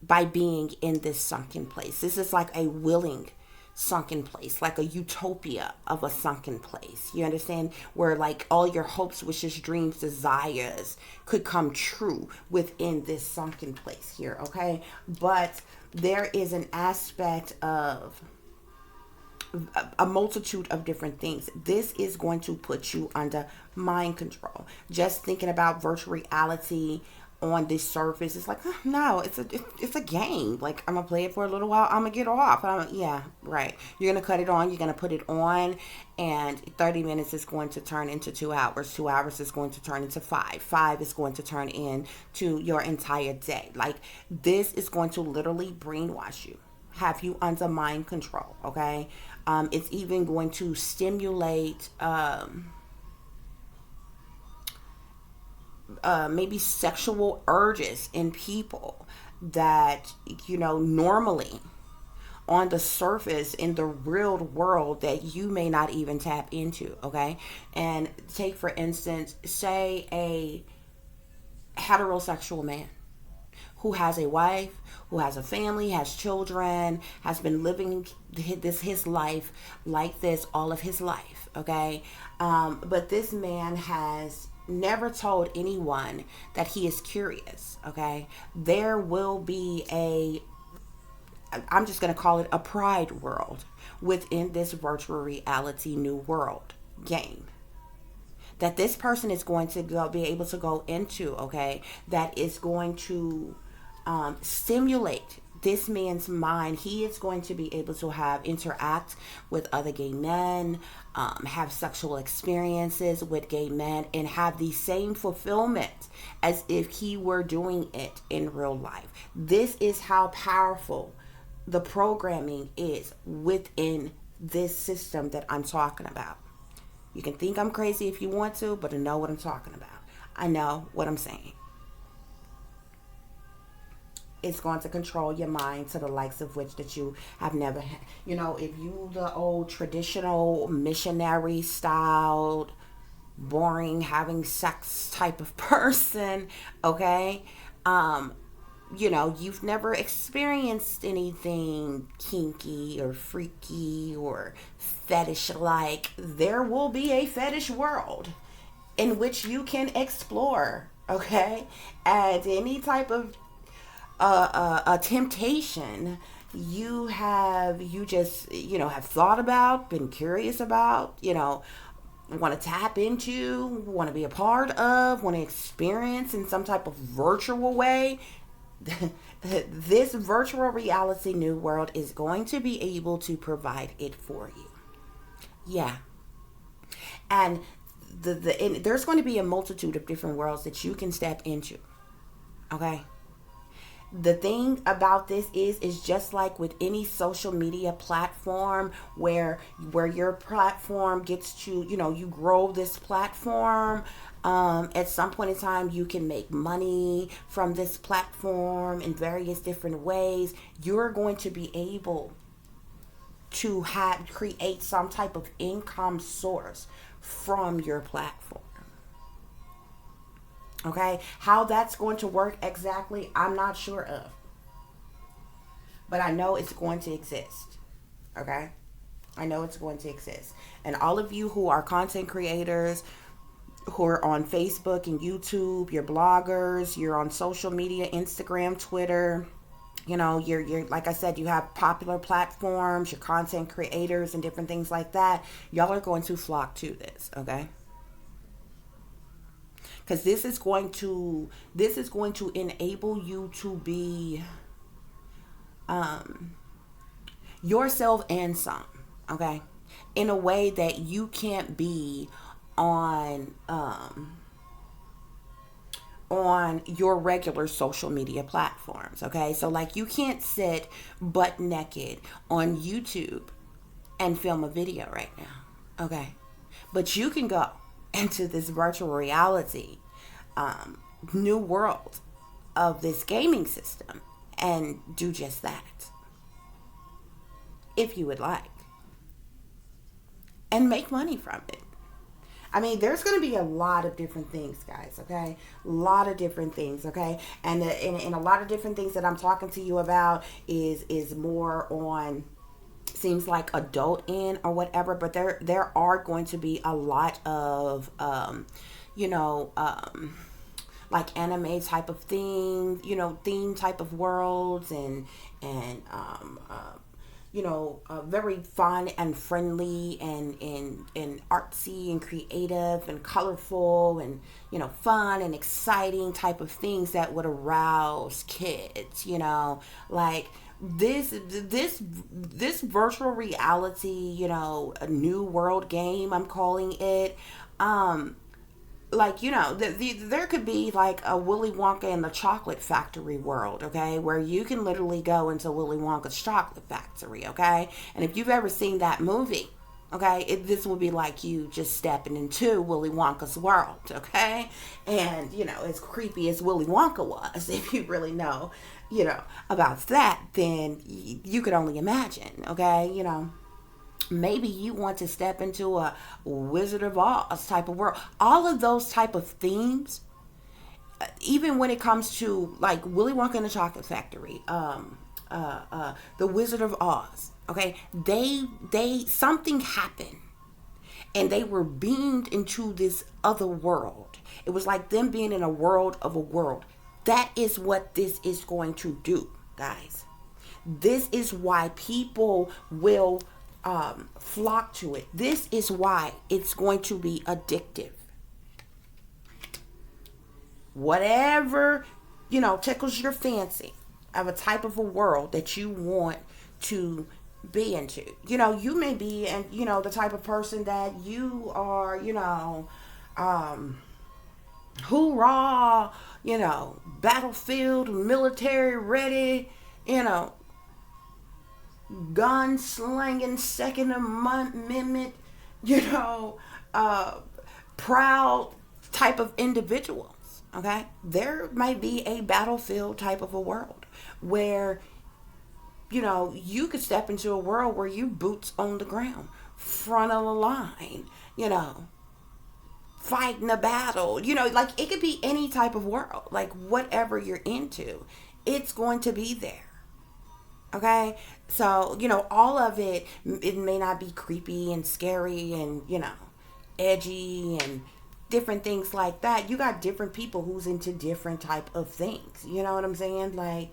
S1: by being in this sunken place. This is like a willing sunken place, like a utopia of a sunken place. You understand? Where like all your hopes, wishes, dreams, desires could come true within this sunken place here, okay? But there is an aspect of a multitude of different things. This is going to put you under mind control. Just thinking about virtual reality on this surface, it's like, no, it's a game. Like, I'm gonna play it for a little while, I'm gonna get off. Yeah, right. You're gonna cut it on, you're gonna put it on, and 30 minutes is going to turn into 2 hours. 2 hours is going to turn into 5. 5 is going to turn into your entire day. Like, this is going to literally brainwash you, have you under mind control, okay? It's even going to stimulate maybe sexual urges in people that, normally on the surface in the real world that you may not even tap into, okay? And take, for instance, say a heterosexual man who has a wife, who has a family, has children, has been living his life like this all of his life, okay? But this man has never told anyone that he is curious, okay? There will be I'm just going to call it a pride world within this virtual reality new world game that this person is going to be able to go into, okay? That is going to stimulate this man's mind, he is going to be able to have interact with other gay men, have sexual experiences with gay men, and have the same fulfillment as if he were doing it in real life. This is how powerful the programming is within this system that I'm talking about. You can think I'm crazy if you want to, but I know what I'm talking about. I know what I'm saying. It's going to control your mind to the likes of which that you have never had. You know, if you the old traditional missionary styled, boring, having sex type of person, okay? You know, you've never experienced anything kinky or freaky or fetish like, there will be a fetish world in which you can explore, okay? And any type of a temptation you just have thought about, been curious about, want to tap into, want to be a part of, want to experience in some type of virtual way. This virtual reality new world is going to be able to provide it for you. Yeah. And there's going to be a multitude of different worlds that you can step into. Okay? The thing about this is just like with any social media platform where your platform gets to, you grow this platform. At some point in time, you can make money from this platform in various different ways. You're going to be able to create some type of income source from your platform. Okay, how that's going to work exactly, I'm not sure of. But I know it's going to exist. Okay? I know it's going to exist. And all of you who are content creators, who are on Facebook and YouTube, you're bloggers, you're on social media, Instagram, Twitter, you're like I said, you have popular platforms, your content creators and different things like that. Y'all are going to flock to this, okay? Because this is going to enable you to be yourself and some, okay, in a way that you can't be on your regular social media platforms. Okay, so like you can't sit butt naked on YouTube and film a video right now. Okay, but you can go into this virtual reality new world of this gaming system and do just that, if you would like, and make money from it. I mean, there's going to be a lot of different things, guys, okay? A lot of different things, okay? And a lot of different things that I'm talking to you about is more on, seems like adult end or whatever, but there are going to be a lot of like anime type of things, theme type of worlds, and very fun and friendly and artsy and creative and colorful and, fun and exciting type of things that would arouse kids, like this virtual reality, a new world game, I'm calling it, like, there could be like a Willy Wonka and the Chocolate Factory world, okay, where you can literally go into Willy Wonka's Chocolate Factory, okay? And if you've ever seen that movie, okay, this will be like you just stepping into Willy Wonka's world, okay? And, as creepy as Willy Wonka was, if you really know, about that, then you could only imagine, okay? Maybe you want to step into a Wizard of Oz type of world. All of those type of themes, even when it comes to like Willy Wonka and the Chocolate Factory, the Wizard of Oz, okay, they something happened and they were beamed into this other world. It was like them being in a world of a world. That is what this is going to do, guys. This is why people will flock to it. This is why it's going to be addictive. Whatever, tickles your fancy, of a type of a world that you want to be into. You may be, and the type of person that you are, um, hoorah, battlefield, military ready, you know, gun slinging, Second Amendment, you know, uh, proud type of individuals. Okay, there might be a battlefield type of a world where you could step into a world where you boots on the ground, front of the line, you know, fighting a battle, like it could be any type of world, like whatever you're into, it's going to be there. Okay, so all of it. It may not be creepy and scary and edgy and different things like that. You got different people who's into different type of things. You know what I'm saying? Like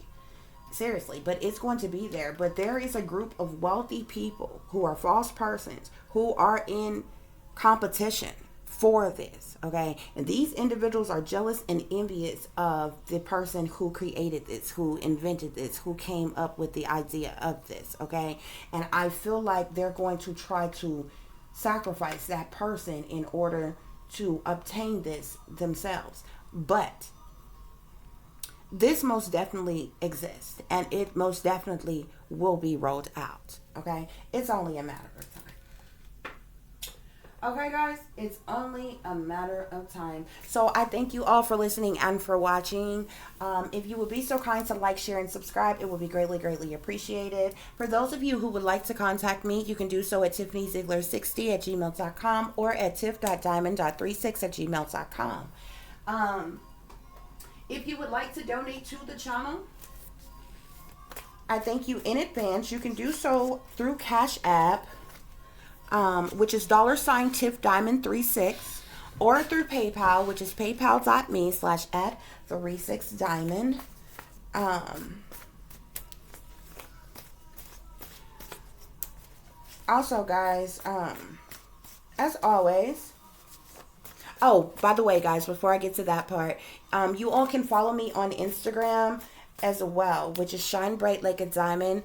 S1: seriously, but it's going to be there. But there is a group of wealthy people who are false persons who are in competition for this, okay? And these individuals are jealous and envious of the person who created this, who invented this, who came up with the idea of this, okay? And I feel like they're going to try to sacrifice that person in order to obtain this themselves. But this most definitely exists, and it most definitely will be rolled out, okay? It's only a matter of time. Okay, guys, it's only a matter of time. So I thank you all for listening and for watching. If you would be so kind to like, share, and subscribe, it would be greatly, greatly appreciated. For those of you who would like to contact me, you can do so at tiffanyziegler60@gmail.com or at tiff.diamond.36@gmail.com. If you would like to donate to the channel, I thank you in advance. You can do so through Cash App, which is $tiffdiamond36, or through PayPal, which is paypal.me/@36diamond. Also, guys, as always, oh, by the way, guys, before I get to that part, you all can follow me on Instagram as well, which is shine bright like a diamond,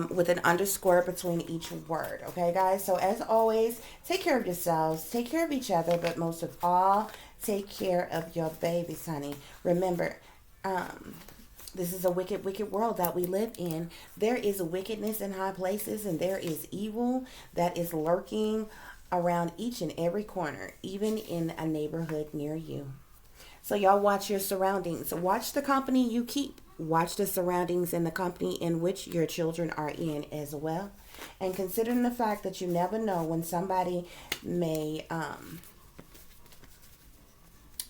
S1: with an underscore between each word. Okay, guys? So as always, take care of yourselves, take care of each other, but most of all, take care of your babies, honey. Remember, this is a wicked, wicked world that we live in. There is wickedness in high places, and there is evil that is lurking around each and every corner, even in a neighborhood near you. So y'all watch your surroundings. Watch the company you keep. Watch the surroundings and the company in which your children are in as well. And considering the fact that you never know when somebody may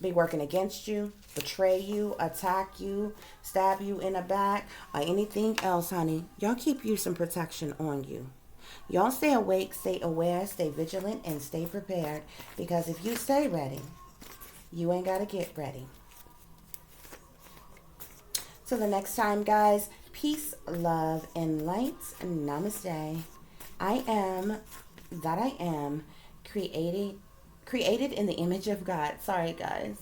S1: be working against you, betray you, attack you, stab you in the back, or anything else, honey, y'all keep you some protection on you. Y'all stay awake, stay aware, stay vigilant, and stay prepared. Because if you stay ready, you ain't got to get ready. Till the next time, guys, peace, love, and light. Namaste. I am that I am, created in the image of God. Sorry, guys.